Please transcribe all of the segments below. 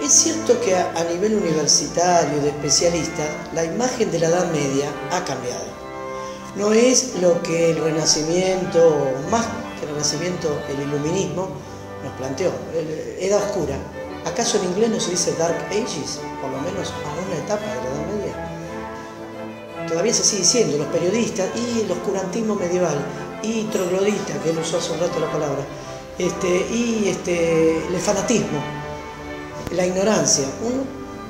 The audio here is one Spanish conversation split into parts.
Es cierto que a nivel universitario y de especialistas, la imagen de la Edad Media ha cambiado. No es lo que el Renacimiento, o más que el Renacimiento, el Iluminismo nos planteó, Edad Oscura. ¿Acaso en inglés no se dice Dark Ages, por lo menos a una etapa de la Edad Media? Todavía se sigue diciendo, los periodistas, y el oscurantismo medieval, y troglodita, que él usó hace un rato la palabra, el fanatismo, la ignorancia.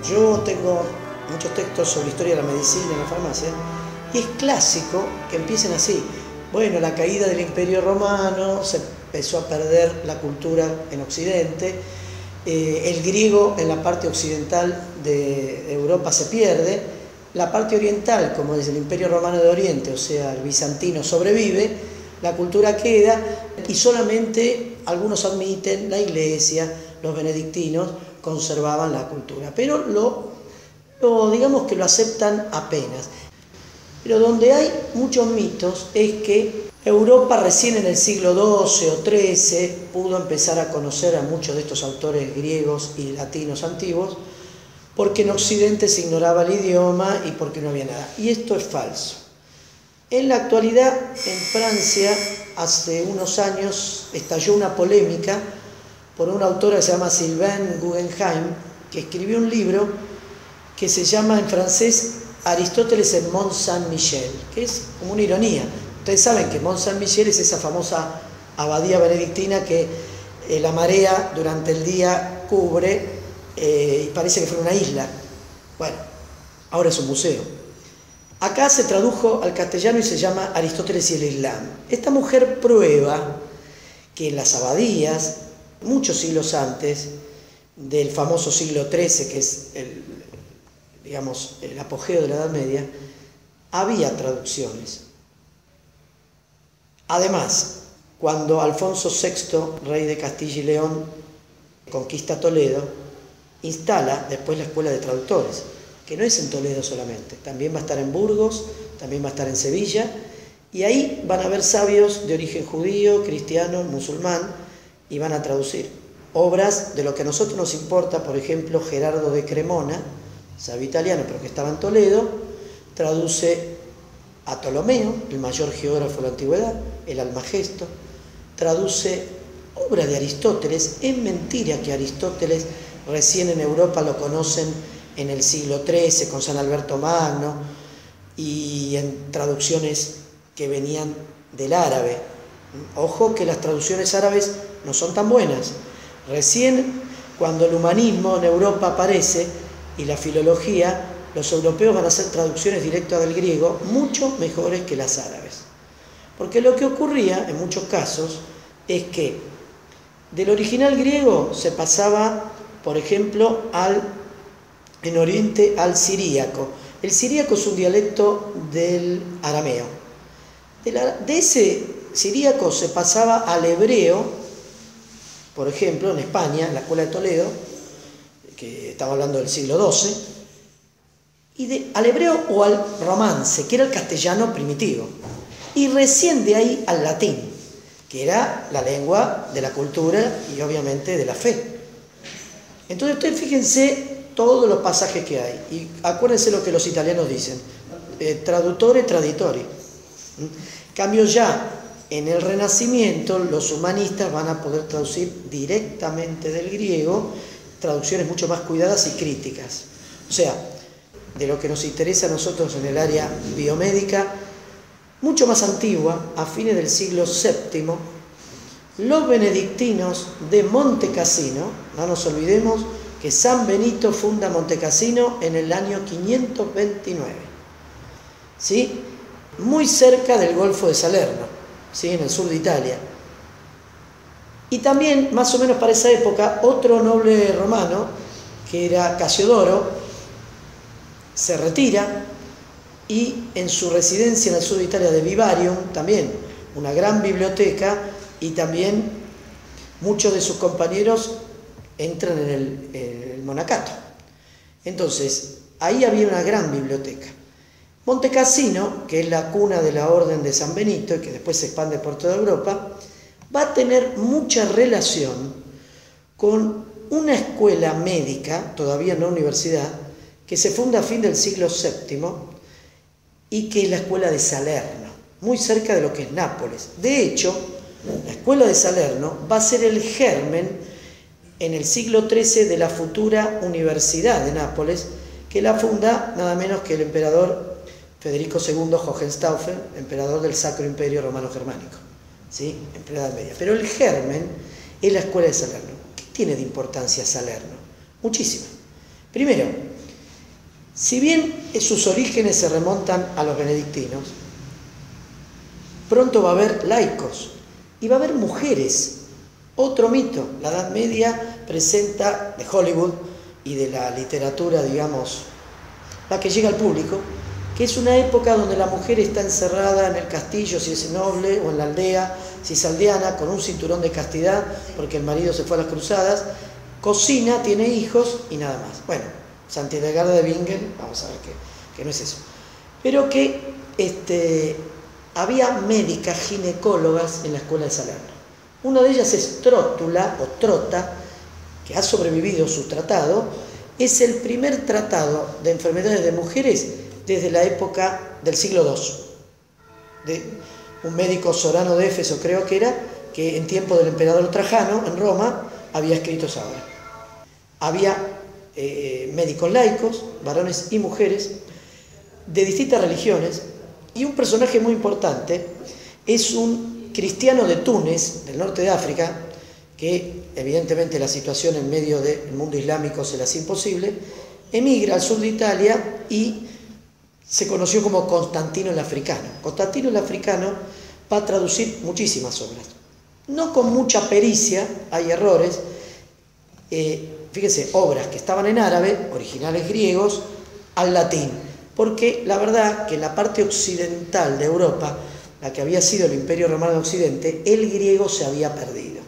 Yo tengo muchos textos sobre historia de la medicina y la farmacia, y es clásico que empiecen así. Bueno, la caída del Imperio Romano, se empezó a perder la cultura en Occidente, el griego en la parte occidental de Europa se pierde, la parte oriental, como es el Imperio Romano de Oriente, o sea, el bizantino, sobrevive, la cultura queda, y solamente algunos admiten, la Iglesia, los benedictinos, conservaban la cultura, pero digamos que lo aceptan apenas. Pero donde hay muchos mitos es que Europa recién en el siglo XII o XIII pudo empezar a conocer a muchos de estos autores griegos y latinos antiguos, porque en Occidente se ignoraba el idioma y porque no había nada. Y esto es falso. En la actualidad, en Francia, hace unos años estalló una polémica por una autora que se llama Sylvain Guggenheim, que escribió un libro que se llama en francés Aristóteles en Mont Saint-Michel, que es como una ironía. Ustedes saben que Mont Saint-Michel es esa famosa abadía benedictina que la marea durante el día cubre y parece que fue una isla. Bueno, ahora es un museo. Acá se tradujo al castellano y se llama Aristóteles y el Islam. Esta mujer prueba que en las abadías, muchos siglos antes del famoso siglo XIII, que es el apogeo de la Edad Media, había traducciones. Además, cuando Alfonso VI, rey de Castilla y León, conquista Toledo, instala después la Escuela de Traductores, que no es en Toledo solamente, también va a estar en Burgos, también va a estar en Sevilla, y ahí van a haber sabios de origen judío, cristiano, musulmán, y van a traducir obras de lo que a nosotros nos importa. Por ejemplo, Gerardo de Cremona, sabio italiano pero que estaba en Toledo, traduce a Ptolomeo, el mayor geógrafo de la antigüedad, el Almagesto, traduce obra de Aristóteles. Es mentira que Aristóteles recién en Europa lo conocen en el siglo XIII con San Alberto Magno y en traducciones que venían del árabe. Ojo que las traducciones árabes no son tan buenas. Recién cuando el humanismo en Europa aparece y la filología, los europeos van a hacer traducciones directas del griego mucho mejores que las árabes. Porque lo que ocurría en muchos casos es que del original griego se pasaba, por ejemplo, en Oriente al siríaco. El siríaco es un dialecto del arameo. De ese siríaco se pasaba al hebreo, por ejemplo, en España, en la Escuela de Toledo, que estaba hablando del siglo XII, y al hebreo o al romance, que era el castellano primitivo, y recién de ahí al latín, que era la lengua de la cultura y obviamente de la fe. Entonces ustedes fíjense todos los pasajes que hay, y acuérdense lo que los italianos dicen, traduttore traditori. Cambio ya, en el Renacimiento los humanistas van a poder traducir directamente del griego, traducciones mucho más cuidadas y críticas. O sea, de lo que nos interesa a nosotros en el área biomédica, mucho más antigua, a fines del siglo VII, los benedictinos de Monte Cassino, no nos olvidemos que San Benito funda Monte Cassino en el año 529, ¿sí? Muy cerca del Golfo de Salerno, ¿sí? En el sur de Italia. Y también, más o menos para esa época, otro noble romano, que era Casiodoro, se retira y en su residencia en el sur de Italia de Vivarium, también una gran biblioteca, y también muchos de sus compañeros entran en el monacato. Entonces, ahí había una gran biblioteca. Monte Cassino, que es la cuna de la Orden de San Benito y que después se expande por toda Europa, va a tener mucha relación con una escuela médica, todavía no universidad, que se funda a fin del siglo VII y que es la escuela de Salerno, muy cerca de lo que es Nápoles. De hecho, la escuela de Salerno va a ser el germen en el siglo XIII de la futura Universidad de Nápoles, que la funda nada menos que el emperador Federico II Hohenstaufen, emperador del Sacro Imperio Romano Germánico, ¿sí? En plena Edad Media. Pero el germen es la escuela de Salerno. ¿Qué tiene de importancia Salerno? Muchísimo. Primero, si bien sus orígenes se remontan a los benedictinos, pronto va a haber laicos y va a haber mujeres. Otro mito, la Edad Media presenta de Hollywood y de la literatura, digamos, la que llega al público, que es una época donde la mujer está encerrada en el castillo, si es noble, o en la aldea, si es aldeana, con un cinturón de castidad, porque el marido se fue a las cruzadas, cocina, tiene hijos y nada más. Bueno, Santa Hildegarda de Bingen, vamos a ver que no es eso. Pero que había médicas ginecólogas en la escuela de Salerno. Una de ellas es Trótula, o Trota, que ha sobrevivido su tratado. Es el primer tratado de enfermedades de mujeres desde la época del siglo II. De un médico Sorano de Éfeso, creo que era, que en tiempo del emperador Trajano, en Roma, había escrito esa obra. Había médicos laicos, varones y mujeres, de distintas religiones, y un personaje muy importante es un cristiano de Túnez, del norte de África, que evidentemente la situación en medio del mundo islámico se le hace imposible, emigra al sur de Italia y se conoció como Constantino el Africano. Constantino el Africano va a traducir muchísimas obras, no con mucha pericia, hay errores, fíjense, obras que estaban en árabe, originales griegos, al latín, porque la verdad que en la parte occidental de Europa, la que había sido el Imperio Romano de Occidente, el griego se había perdido.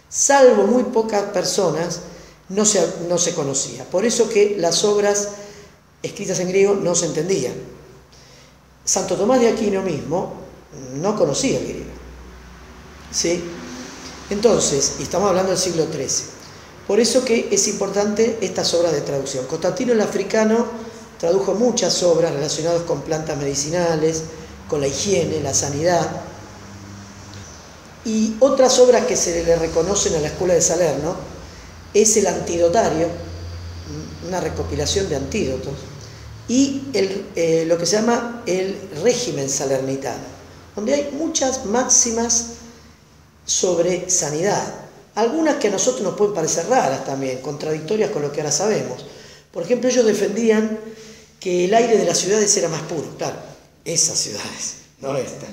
Salvo muy pocas personas, no se conocía. Por eso que las obras escritas en griego no se entendían. Santo Tomás de Aquino mismo no conocía el griego, ¿sí? Entonces, y estamos hablando del siglo XIII. Por eso que es importante estas obras de traducción. Constantino el Africano tradujo muchas obras relacionadas con plantas medicinales, con la higiene, la sanidad. Y otras obras que se le reconocen a la escuela de Salerno es el Antidotario, una recopilación de antídotos, y lo que se llama el régimen salernitano, donde hay muchas máximas sobre sanidad, algunas que a nosotros nos pueden parecer raras también, contradictorias con lo que ahora sabemos. Por ejemplo, ellos defendían que el aire de las ciudades era más puro, claro, esas ciudades, no estas,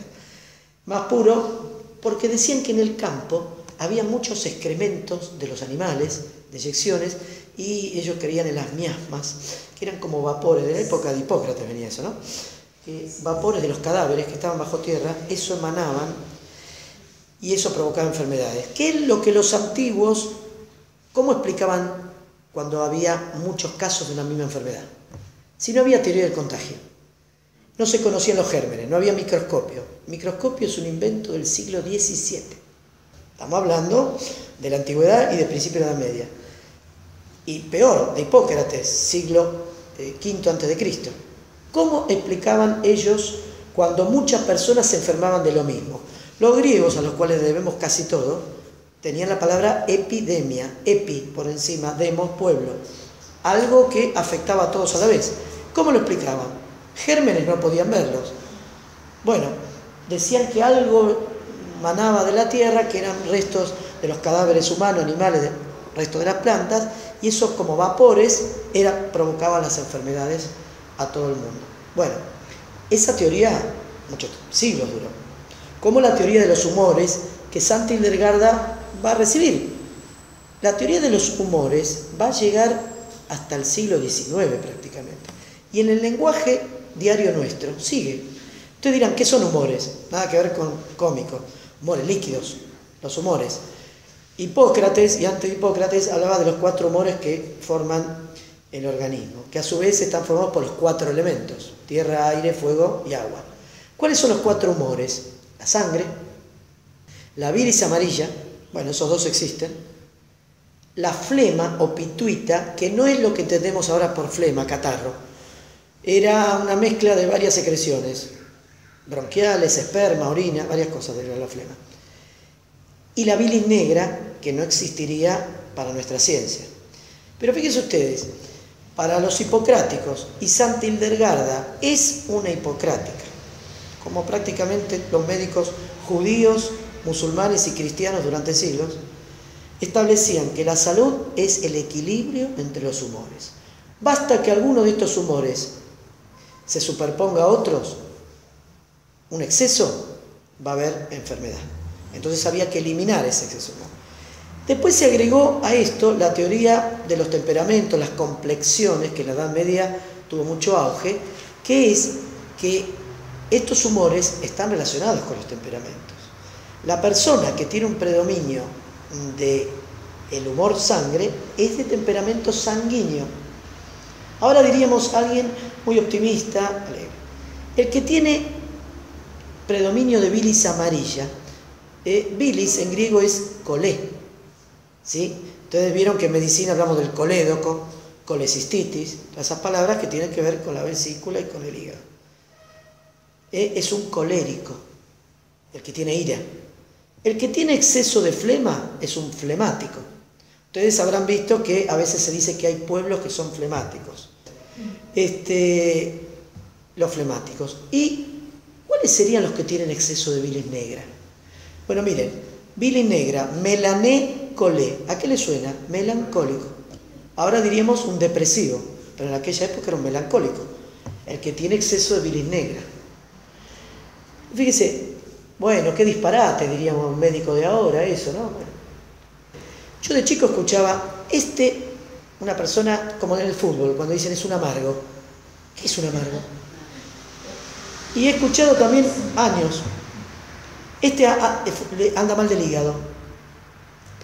más puro, porque decían que en el campo había muchos excrementos de los animales, deyecciones, y ellos creían en las miasmas, que eran como vapores, de la época de Hipócrates venía eso, ¿no? Vapores de los cadáveres que estaban bajo tierra, eso emanaban y eso provocaba enfermedades. ¿Qué es lo que los antiguos, cómo explicaban cuando había muchos casos de una misma enfermedad? Si no había teoría del contagio, no se conocían los gérmenes, no había microscopio. El microscopio es un invento del siglo XVII. Estamos hablando de la antigüedad y del principio de la Edad Media. Y peor, de Hipócrates, siglo V a.C. ¿Cómo explicaban ellos cuando muchas personas se enfermaban de lo mismo? Los griegos, a los cuales debemos casi todo, tenían la palabra epidemia, epi por encima, demos, pueblo, algo que afectaba a todos a la vez. ¿Cómo lo explicaban? Gérmenes no podían verlos. Bueno, decían que algo manaba de la tierra, que eran restos de los cadáveres humanos, animales, restos de las plantas, y esos como vapores provocaban las enfermedades a todo el mundo. Bueno, esa teoría muchos siglos duró, como la teoría de los humores que Santa Hildegarda va a recibir. La teoría de los humores va a llegar hasta el siglo XIX prácticamente, y en el lenguaje diario nuestro sigue. Ustedes dirán, ¿qué son humores? Nada que ver con cómico, humores líquidos, los humores. Hipócrates, y antes de Hipócrates, hablaba de los 4 humores que forman el organismo, que a su vez están formados por los 4 elementos, tierra, aire, fuego y agua. ¿Cuáles son los 4 humores? La sangre, la bilis amarilla, bueno, esos 2 existen, la flema o pituita, que no es lo que entendemos ahora por flema, catarro. Era una mezcla de varias secreciones, bronquiales, esperma, orina, varias cosas de la flema. Y la bilis negra, que no existiría para nuestra ciencia. Pero fíjense ustedes, para los hipocráticos, y Santa Hildegarda es una hipocrática, como prácticamente los médicos judíos, musulmanes y cristianos durante siglos, establecían que la salud es el equilibrio entre los humores. Basta que alguno de estos humores se superponga a otros, un exceso, va a haber enfermedad. Entonces había que eliminar ese exceso. Después se agregó a esto la teoría de los temperamentos, las complexiones, que en la Edad Media tuvo mucho auge, que es que estos humores están relacionados con los temperamentos. La persona que tiene un predominio del humor sangre es de temperamento sanguíneo. Ahora diríamos alguien muy optimista, alegre. El que tiene predominio de bilis amarilla, bilis en griego es colé, ¿sí? Entonces vieron que en medicina hablamos del colédoco, colecistitis, todas esas palabras que tienen que ver con la vesícula y con el hígado. Es un colérico, el que tiene ira. El que tiene exceso de flema es un flemático. Ustedes habrán visto que a veces se dice que hay pueblos que son flemáticos. Los flemáticos. ¿Y cuáles serían los que tienen exceso de bilis negra? Bueno, miren, bilis negra, melané colé. ¿A qué le suena? Melancólico. Ahora diríamos un depresivo, pero en aquella época era un melancólico. El que tiene exceso de bilis negra. Fíjese, bueno, qué disparate, diríamos un médico de ahora, eso, ¿no? Bueno. Yo de chico escuchaba, una persona como en el fútbol, cuando dicen es un amargo. ¿Qué es un amargo? Y he escuchado también años, anda mal del hígado.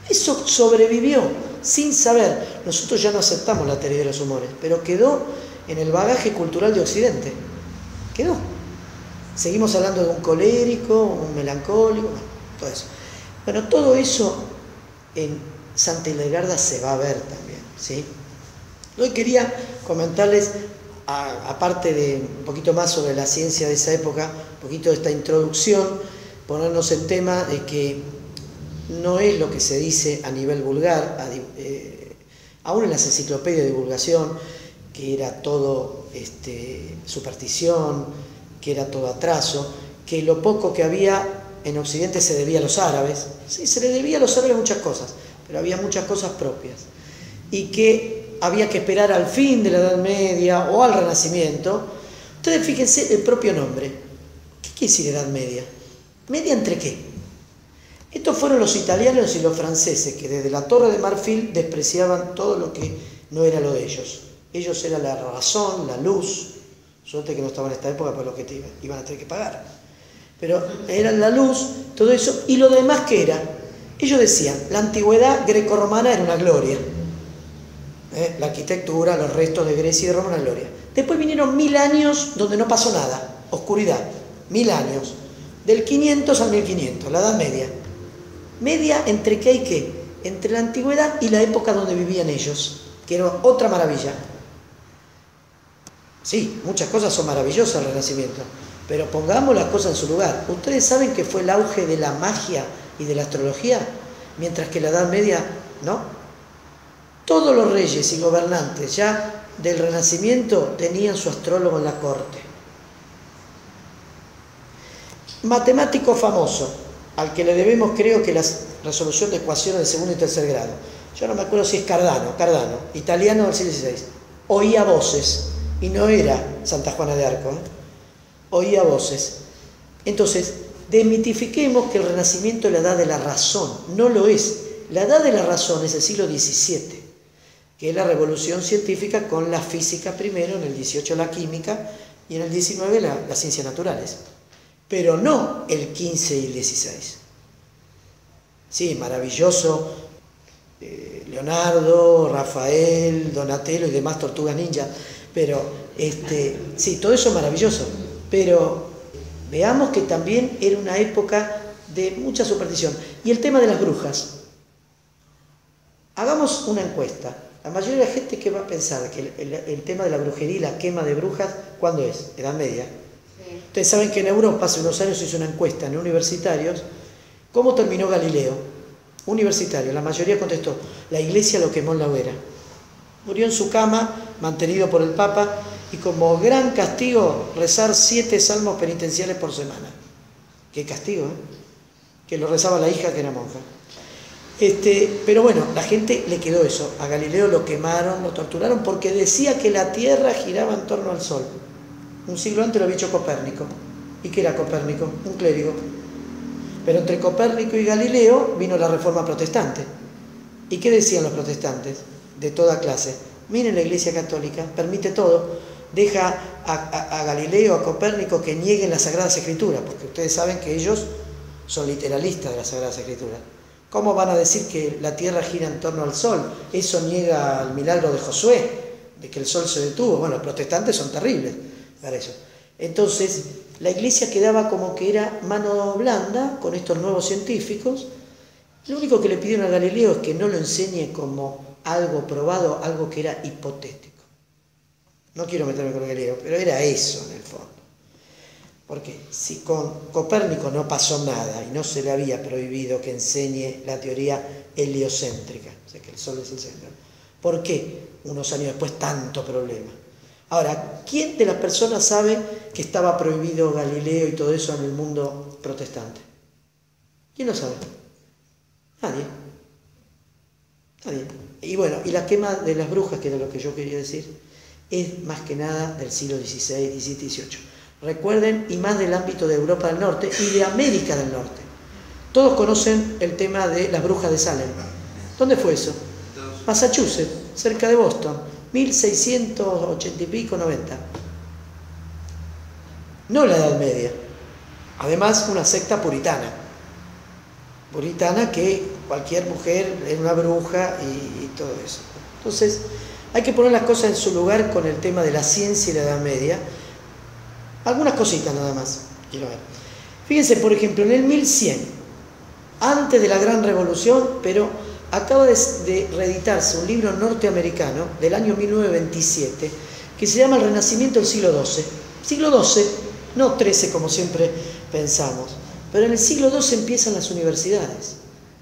Eso sobrevivió sin saber. Nosotros ya no aceptamos la teoría de los humores, pero quedó en el bagaje cultural de Occidente. Quedó. Seguimos hablando de un colérico, un melancólico, todo eso. Bueno, todo eso en Santa Hildegarda se va a ver también, ¿sí? Hoy quería comentarles, aparte de un poquito más sobre la ciencia de esa época, un poquito de esta introducción, ponernos en tema de que no es lo que se dice a nivel vulgar, aún en las enciclopedias de divulgación, que era todo superstición, que era todo atraso, que lo poco que había en Occidente se debía a los árabes. Sí, se le debía a los árabes muchas cosas, pero había muchas cosas propias. Y que había que esperar al fin de la Edad Media o al Renacimiento. Ustedes fíjense el propio nombre. ¿Qué quiere decir Edad Media? ¿Media entre qué? Estos fueron los italianos y los franceses que desde la Torre de Marfil despreciaban todo lo que no era lo de ellos. Ellos eran la razón, la luz. Suerte que no estaban en esta época por lo que iban a tener que pagar. Pero eran la luz, todo eso. ¿Y lo demás qué era? Ellos decían, la antigüedad grecorromana era una gloria. La arquitectura, los restos de Grecia y de Roma, una gloria. Después vinieron 1000 años donde no pasó nada, oscuridad. 1000 años. Del 500 al 1500, la Edad Media. ¿Media entre qué y qué? Entre la antigüedad y la época donde vivían ellos, que era otra maravilla. Sí, muchas cosas son maravillosas el Renacimiento, pero pongamos las cosas en su lugar. ¿Ustedes saben que fue el auge de la magia y de la astrología? Mientras que la Edad Media, ¿no? Todos los reyes y gobernantes ya del Renacimiento tenían su astrólogo en la corte. Matemático famoso, al que le debemos, creo que la resolución de ecuaciones de segundo y tercer grado. Yo no me acuerdo si es Cardano, italiano del siglo XVI. Oía voces. Y no era Santa Juana de Arco, oía voces. Entonces, desmitifiquemos que el Renacimiento es la edad de la razón. No lo es. La edad de la razón es el siglo XVII, que es la revolución científica con la física primero, en el XVIII la química y en el XIX las ciencias naturales. Pero no el XV y el XVI. Sí, maravilloso. Leonardo, Rafael, Donatello y demás tortugas ninja. Pero, sí, todo eso es maravilloso, pero veamos que también era una época de mucha superstición. Y el tema de las brujas. Hagamos una encuesta. La mayoría de la gente que va a pensar que el tema de la brujería y la quema de brujas, ¿cuándo es? Edad Media. Sí. Ustedes saben que en Europa hace unos años se hizo una encuesta en universitarios. ¿Cómo terminó Galileo? Universitario. La mayoría contestó, la iglesia lo quemó en la hoguera. Murió en su cama, mantenido por el Papa, y como gran castigo, rezar 7 salmos penitenciales por semana. Qué castigo, ¿eh? Que lo rezaba la hija que era monja. Pero bueno, la gente le quedó eso. A Galileo lo quemaron, lo torturaron, porque decía que la Tierra giraba en torno al Sol. Un siglo antes lo había hecho Copérnico. ¿Y qué era Copérnico? Un clérigo. Pero entre Copérnico y Galileo vino la Reforma Protestante. ¿Y qué decían los protestantes? De toda clase. Miren, la Iglesia Católica permite todo. Deja a Galileo, a Copérnico que nieguen las Sagradas Escrituras, porque ustedes saben que ellos son literalistas de las Sagradas Escrituras. ¿Cómo van a decir que la Tierra gira en torno al Sol? Eso niega el milagro de Josué, de que el Sol se detuvo. Bueno, los protestantes son terribles para eso. Entonces, la Iglesia quedaba como que era mano blanda con estos nuevos científicos. Lo único que le pidieron a Galileo es que no lo enseñe como algo probado, algo que era hipotético. No quiero meterme con Galileo, pero era eso en el fondo. Porque si con Copérnico no pasó nada y no se le había prohibido que enseñe la teoría heliocéntrica, o sea que el Sol es el centro, ¿por qué unos años después tanto problema? Ahora, ¿quién de las personas sabe que estaba prohibido Galileo y todo eso en el mundo protestante? ¿Quién lo sabe? Nadie. Nadie. Y bueno, y la quema de las brujas, que era lo que yo quería decir, es más que nada del siglo XVI, XVII, XVIII. Recuerden, y más del ámbito de Europa del Norte y de América del Norte. Todos conocen el tema de las brujas de Salem. ¿Dónde fue eso? Massachusetts, cerca de Boston, 1680 y pico, 90. No la Edad Media. Además, una secta puritana. Puritana que cualquier mujer es una bruja y todo eso. Entonces, hay que poner las cosas en su lugar con el tema de la ciencia y la Edad Media. Algunas cositas nada más, quiero ver. Fíjense, por ejemplo, en el 1100, antes de la Gran Revolución, pero acaba de reeditarse un libro norteamericano del año 1927 que se llama El Renacimiento del siglo XII. Siglo XII, no XIII como siempre pensamos, pero en el siglo XII empiezan las universidades.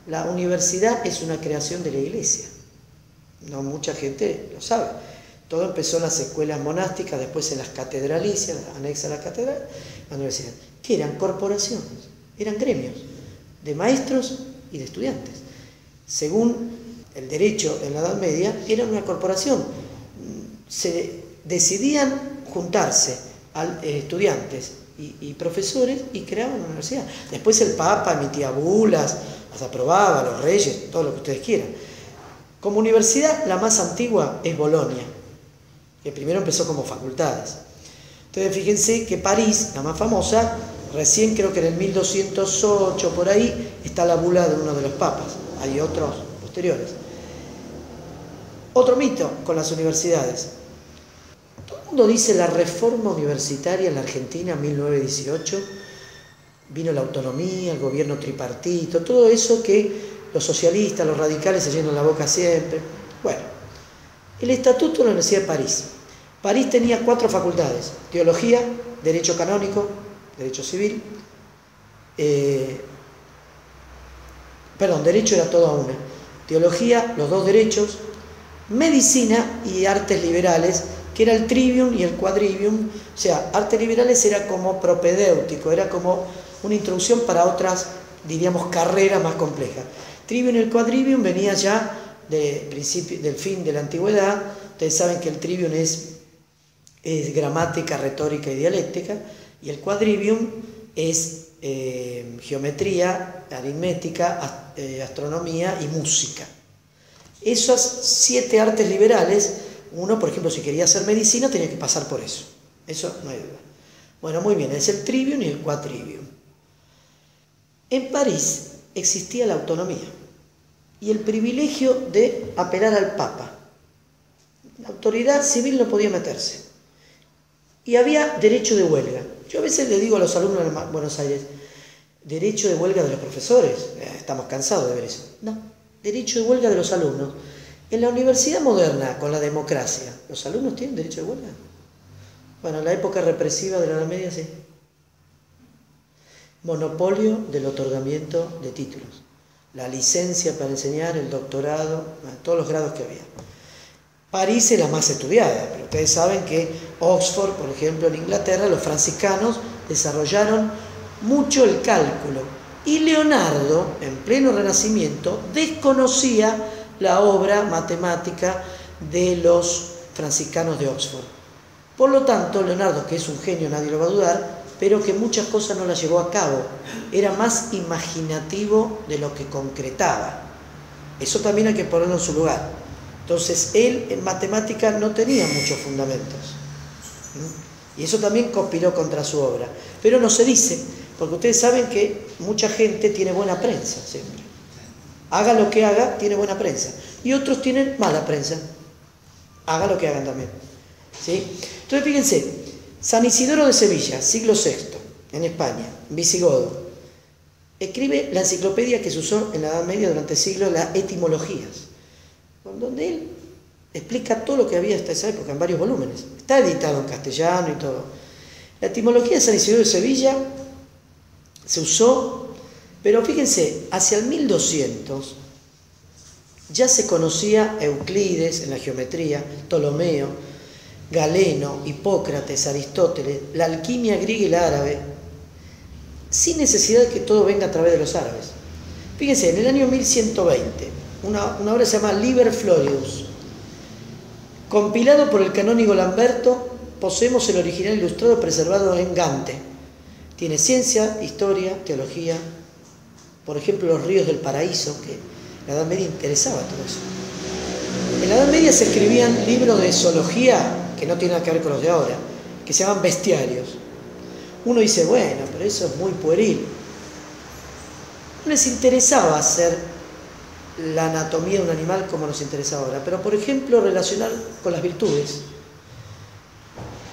La universidad es una creación de la Iglesia. No mucha gente lo sabe. Todo empezó en las escuelas monásticas, después en las catedralicias, anexas a la catedral, la universidad, que eran corporaciones, eran gremios de maestros y de estudiantes. Según el derecho en la Edad Media, era una corporación. Se decidían juntarse estudiantes y profesores y creaban una universidad. Después el Papa emitía bulas, las aprobaba, los reyes, todo lo que ustedes quieran. Como universidad, la más antigua es Bolonia, que primero empezó como facultades. Entonces fíjense que París, la más famosa, recién creo que en el 1208 por ahí está la bula de uno de los papas, hay otros posteriores. Otro mito con las universidades. Todo el mundo dice la reforma universitaria en la Argentina en 1918, vino la autonomía, el gobierno tripartito, todo eso que los socialistas, los radicales se llenan la boca siempre. Bueno, el estatuto de la Universidad de París. París tenía 4 facultades: teología, derecho canónico, derecho civil, derecho era toda una, teología, los 2 derechos, medicina y artes liberales, que era el trivium y el quadrivium. O sea, artes liberales era como propedéutico, era como una introducción para otras, diríamos, carreras más complejas. Trivium y el quadrivium venía ya del fin de la antigüedad. Ustedes saben que el trivium es gramática, retórica y dialéctica, y el quadrivium es geometría, aritmética, astronomía y música. Esas 7 artes liberales, uno, por ejemplo, si quería hacer medicina, tenía que pasar por eso. Eso no hay duda. Bueno, muy bien, es el trivium y el quadrivium. En París existía la autonomía y el privilegio de apelar al Papa. La autoridad civil no podía meterse. Y había derecho de huelga. Yo a veces le digo a los alumnos en Buenos Aires, derecho de huelga de los profesores. Estamos cansados de ver eso. No, derecho de huelga de los alumnos. En la universidad moderna, con la democracia, ¿los alumnos tienen derecho de huelga? Bueno, en la época represiva de la Edad Media, sí. Monopolio del otorgamiento de títulos. La licencia para enseñar, el doctorado, todos los grados que había. París es la más estudiada, pero ustedes saben que Oxford, por ejemplo, en Inglaterra, los franciscanos desarrollaron mucho el cálculo. Y Leonardo, en pleno Renacimiento, desconocía la obra matemática de los franciscanos de Oxford. Por lo tanto, Leonardo, que es un genio, nadie lo va a dudar, pero que muchas cosas no las llevó a cabo. Era más imaginativo de lo que concretaba. Eso también hay que ponerlo en su lugar. Entonces, él en matemática no tenía muchos fundamentos. Y eso también conspiró contra su obra. Pero no se dice, porque ustedes saben que mucha gente tiene buena prensa siempre. Haga lo que haga, tiene buena prensa. Y otros tienen mala prensa. Haga lo que hagan también. ¿Sí? Entonces, fíjense, San Isidoro de Sevilla, siglo VI, en España, visigodo, escribe la enciclopedia que se usó en la Edad Media durante siglos, las etimologías, donde él explica todo lo que había hasta esa época en varios volúmenes. Está editado en castellano y todo. La etimología de San Isidoro de Sevilla se usó, pero fíjense, hacia el 1200 ya se conocía Euclides en la geometría, Ptolomeo, Galeno, Hipócrates, Aristóteles, la alquimia griega y la árabe, sin necesidad de que todo venga a través de los árabes. Fíjense, en el año 1120, una obra se llama Liber Florius, compilado por el canónigo Lamberto, poseemos el original ilustrado preservado en Gante. Tiene ciencia, historia, teología, por ejemplo, los ríos del paraíso, que en la Edad Media interesaba todo eso. En la Edad Media se escribían libros de zoología que no tienen nada que ver con los de ahora, que se llaman bestiarios. Uno dice, bueno, pero eso es muy pueril. No les interesaba hacer la anatomía de un animal como nos interesa ahora, pero por ejemplo relacionar con las virtudes.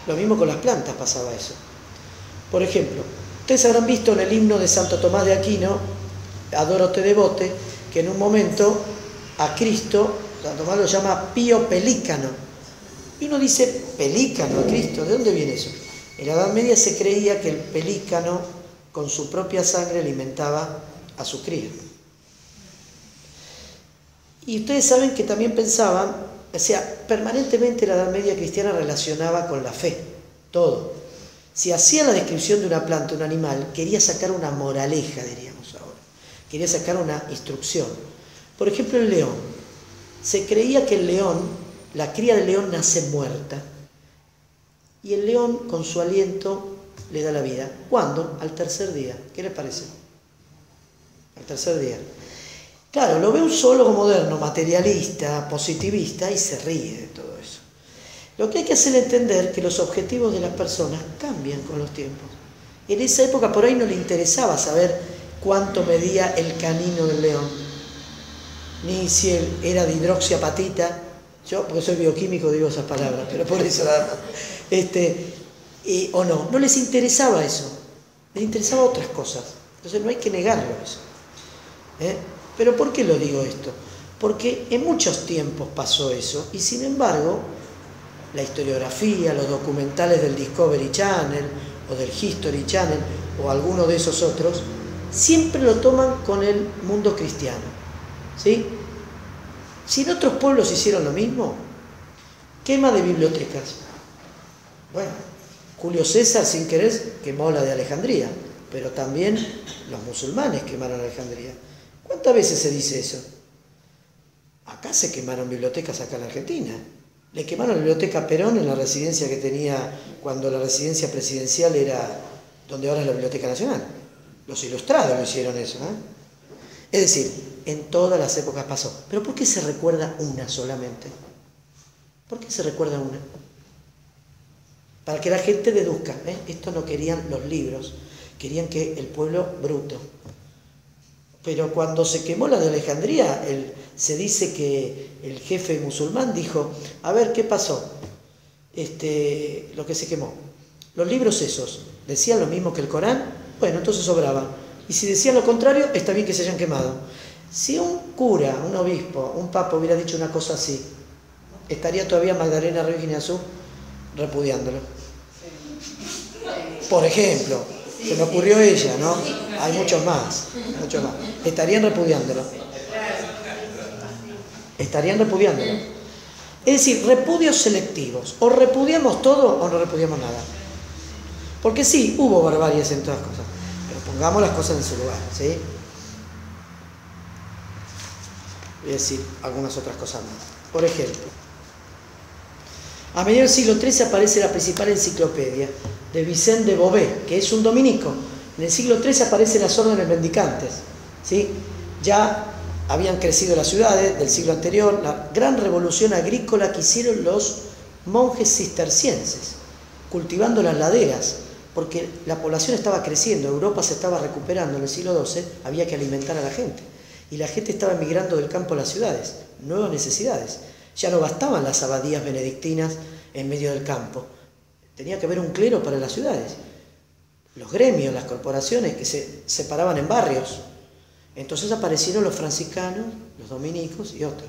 Lo mismo con las plantas pasaba eso. Por ejemplo, ustedes habrán visto en el himno de Santo Tomás de Aquino, Adoro te devote, que en un momento a Cristo, Santo Tomás lo llama Pío Pelícano. Y uno dice, pelícano a Cristo, ¿de dónde viene eso? En la Edad Media se creía que el pelícano con su propia sangre alimentaba a su cría. Y ustedes saben que también pensaban, o sea, permanentemente la Edad Media cristiana relacionaba con la fe, todo. Si hacía la descripción de una planta, un animal, quería sacar una moraleja, diríamos ahora. Quería sacar una instrucción. Por ejemplo, el león. Se creía que el león, la cría del león nace muerta. Y el león, con su aliento, le da la vida. ¿Cuándo? Al tercer día. ¿Qué les parece? Al tercer día. Claro, lo ve un zoólogo moderno, materialista, positivista, y se ríe de todo eso. Lo que hay que hacerle entender que los objetivos de las personas cambian con los tiempos. En esa época por ahí no le interesaba saber cuánto medía el canino del león, ni si él era de hidroxiapatita. Yo, porque soy bioquímico, digo esas palabras, pero por eso nada más. O no, no les interesaba eso, les interesaba otras cosas. Entonces no hay que negarlo eso. Pero ¿por qué lo digo esto? Porque en muchos tiempos pasó eso, y sin embargo, la historiografía, los documentales del Discovery Channel, o del History Channel, o alguno de esos otros, siempre lo toman con el mundo cristiano. ¿Sí? Si en otros pueblos hicieron lo mismo, quema de bibliotecas. Bueno, Julio César, sin querer, quemó la de Alejandría, pero también los musulmanes quemaron Alejandría. ¿Cuántas veces se dice eso? Acá se quemaron bibliotecas, acá en Argentina. Le quemaron la biblioteca Perón en la residencia que tenía cuando la residencia presidencial era donde ahora es la Biblioteca Nacional. Los ilustrados lo hicieron eso, Es decir, en todas las épocas pasó. ¿Pero por qué se recuerda una solamente? ¿Por qué se recuerda una? Para que la gente deduzca. Esto no querían los libros, querían que el pueblo bruto. Pero cuando se quemó la de Alejandría, se dice que el jefe musulmán dijo, a ver, ¿qué pasó? Lo que se quemó. Los libros esos, ¿decían lo mismo que el Corán? Bueno, entonces sobraban. Y si decían lo contrario, está bien que se hayan quemado. Si un cura, un obispo, un papa hubiera dicho una cosa así, estaría todavía Magdalena Ruiz Guiñazú repudiándolo. Por ejemplo, se me ocurrió ella, ¿no? Hay muchos más. Estarían repudiándolo. Estarían repudiándolo. Es decir, repudios selectivos. O repudiamos todo o no repudiamos nada. Porque sí, hubo barbaries en todas las cosas. Pero pongamos las cosas en su lugar, ¿sí? Voy a decir algunas otras cosas más. Por ejemplo, a mediados del siglo XIII aparece la principal enciclopedia de Vicente de Beauvais, que es un dominico. En el siglo XIII aparecen las órdenes mendicantes, ¿sí? Ya habían crecido las ciudades del siglo anterior, la gran revolución agrícola que hicieron los monjes cistercienses, cultivando las laderas, porque la población estaba creciendo, Europa se estaba recuperando en el siglo XII, había que alimentar a la gente. Y la gente estaba emigrando del campo a las ciudades, nuevas necesidades. Ya no bastaban las abadías benedictinas en medio del campo. Tenía que haber un clero para las ciudades. Los gremios, las corporaciones que se separaban en barrios. Entonces aparecieron los franciscanos, los dominicos y otros.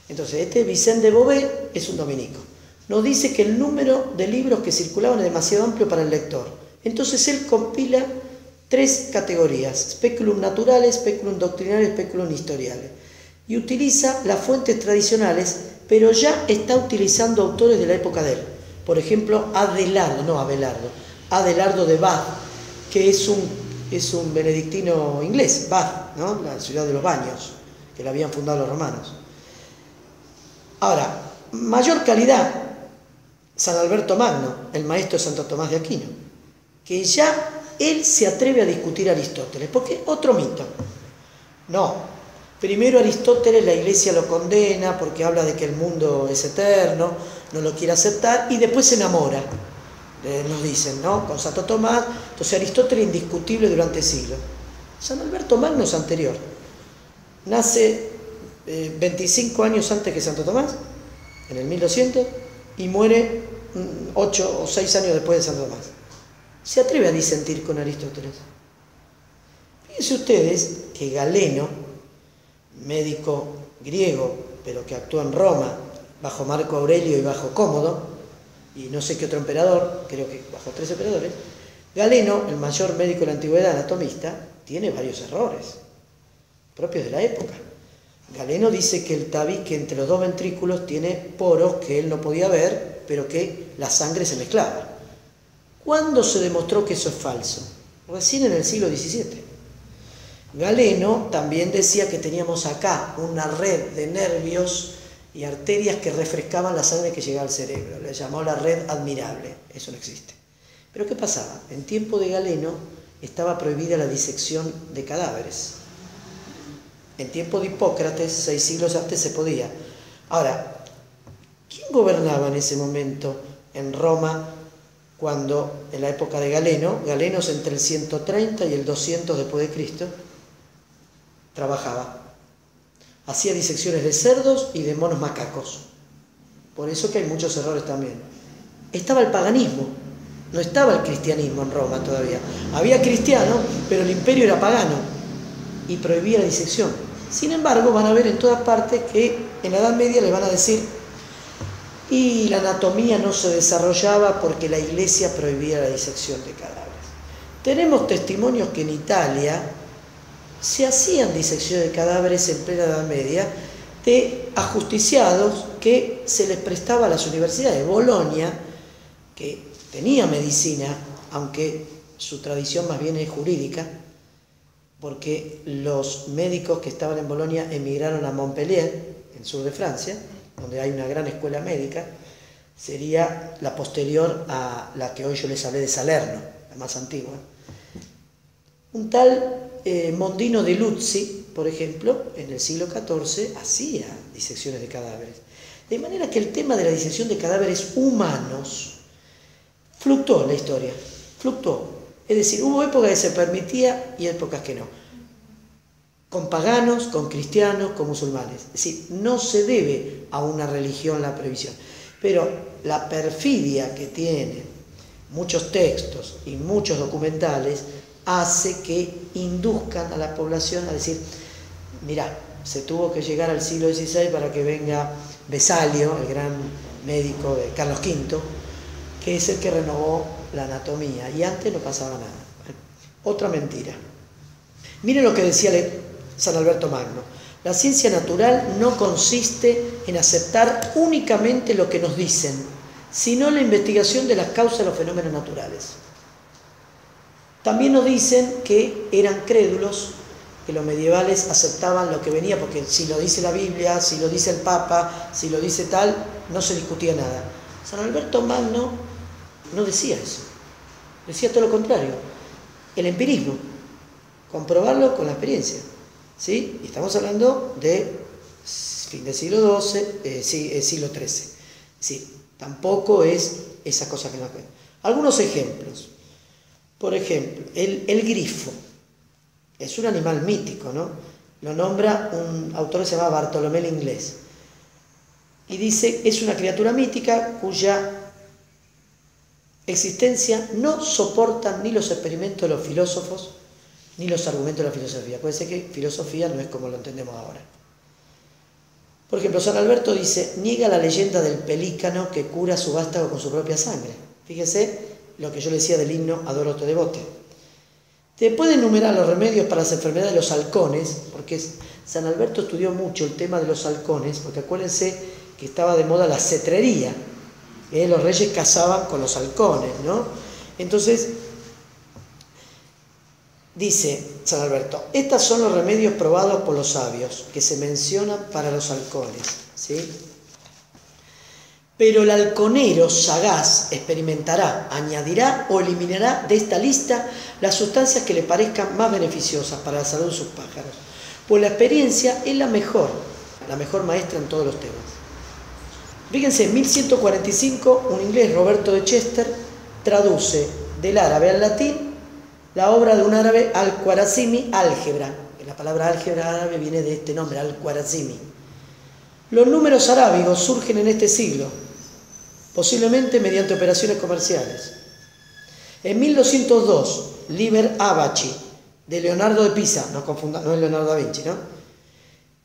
Entonces, este Vicente de Beauvais es un dominico. Nos dice que el número de libros que circulaban es demasiado amplio para el lector. Entonces él compila 3 categorías: speculum naturales, speculum doctrinales, speculum historiales. Y utiliza las fuentes tradicionales, pero ya está utilizando autores de la época de él. Por ejemplo, Adelardo de Bath, que es un benedictino inglés, Bath, ¿no? La ciudad de los baños, que la habían fundado los romanos. Ahora, mayor calidad, San Alberto Magno, el maestro de Santo Tomás de Aquino, que ya él se atreve a discutir a Aristóteles, porque otro mito. No, primero Aristóteles la Iglesia lo condena porque habla de que el mundo es eterno, no lo quiere aceptar y después se enamora, nos dicen, ¿no? Con Santo Tomás. Entonces Aristóteles indiscutible durante siglos. San Alberto Magno es anterior, nace 25 años antes que Santo Tomás, en el 1200, y muere 8 o 6 años después de Santo Tomás. Se atreve a disentir con Aristóteles. Fíjense ustedes que Galeno, médico griego, pero que actuó en Roma, bajo Marco Aurelio y bajo Cómodo, y no sé qué otro emperador, creo que bajo 3 emperadores, Galeno, el mayor médico de la antigüedad, anatomista, tiene varios errores propios de la época. Galeno dice que el tabique entre los 2 ventrículos tiene poros que él no podía ver, pero que la sangre se mezclaba. ¿Cuándo se demostró que eso es falso? Recién en el siglo XVII. Galeno también decía que teníamos acá una red de nervios y arterias que refrescaban la sangre que llegaba al cerebro. Le llamó la red admirable. Eso no existe. Pero ¿qué pasaba? En tiempo de Galeno estaba prohibida la disección de cadáveres. En tiempo de Hipócrates, 6 siglos antes, se podía. Ahora, ¿quién gobernaba en ese momento en Roma cuando, en la época de Galeno, Galeno es entre el 130 y el 200 después de Cristo, trabajaba? Hacía disecciones de cerdos y de monos macacos. Por eso que hay muchos errores también. Estaba el paganismo, no estaba el cristianismo en Roma todavía. Había cristianos, pero el imperio era pagano y prohibía la disección. Sin embargo, van a ver en todas partes que en la Edad Media les van a decir: y la anatomía no se desarrollaba porque la Iglesia prohibía la disección de cadáveres. Tenemos testimonios que en Italia se hacían disecciones de cadáveres en plena Edad Media de ajusticiados que se les prestaba a las universidades. Bolonia, que tenía medicina, aunque su tradición más bien es jurídica, porque los médicos que estaban en Bolonia emigraron a Montpellier, en el sur de Francia, donde hay una gran escuela médica, sería la posterior a la que hoy yo les hablé de Salerno, la más antigua. Un tal Mondino de Luzzi, por ejemplo, en el siglo XIV hacía disecciones de cadáveres. De manera que el tema de la disección de cadáveres humanos fluctuó en la historia, fluctuó. Es decir, hubo épocas que se permitía y épocas que no. Con paganos, con cristianos, con musulmanes. Es decir, no se debe a una religión la prohibición. Pero la perfidia que tienen muchos textos y muchos documentales hace que induzcan a la población a decir: mirá, se tuvo que llegar al siglo XVI para que venga Vesalio, el gran médico de Carlos V, que es el que renovó la anatomía, y antes no pasaba nada. Otra mentira. Miren lo que decía San Alberto Magno: la ciencia natural no consiste en aceptar únicamente lo que nos dicen, sino la investigación de las causas de los fenómenos naturales. También nos dicen que eran crédulos, que los medievales aceptaban lo que venía, porque si lo dice la Biblia, si lo dice el Papa, si lo dice tal, no se discutía nada. San Alberto Magno no decía eso, decía todo lo contrario, el empirismo, comprobarlo con la experiencia, ¿sí? Y estamos hablando de fin del siglo XII, siglo XIII, sí, tampoco es esa cosa que nos ven. Algunos ejemplos. Por ejemplo, el grifo es un animal mítico, ¿no? Lo nombra un autor que se llama Bartolomé el Inglés. Y dice, es una criatura mítica cuya existencia no soportan ni los experimentos de los filósofos, ni los argumentos de la filosofía. Puede ser que filosofía no es como lo entendemos ahora. Por ejemplo, San Alberto dice, niega la leyenda del pelícano que cura su vástago con su propia sangre. Fíjese lo que yo le decía del himno Adoro te devote. Después de enumerar los remedios para las enfermedades de los halcones, porque San Alberto estudió mucho el tema de los halcones, porque acuérdense que estaba de moda la cetrería, los reyes cazaban con los halcones, ¿no? Entonces, dice San Alberto, estos son los remedios probados por los sabios, que se mencionan para los halcones, ¿sí? Pero el halconero sagaz experimentará, añadirá o eliminará de esta lista las sustancias que le parezcan más beneficiosas para la salud de sus pájaros, pues la experiencia es la mejor maestra en todos los temas. Fíjense, en 1145 un inglés, Roberto de Chester, traduce del árabe al latín la obra de un árabe, Al-Khwarazmi, álgebra. La palabra álgebra árabe viene de este nombre, Al-Khwarazmi. Los números arábigos surgen en este siglo, posiblemente mediante operaciones comerciales. En 1202, Liber Abaci, de Leonardo de Pisa, no confunda, no es Leonardo da Vinci, ¿no?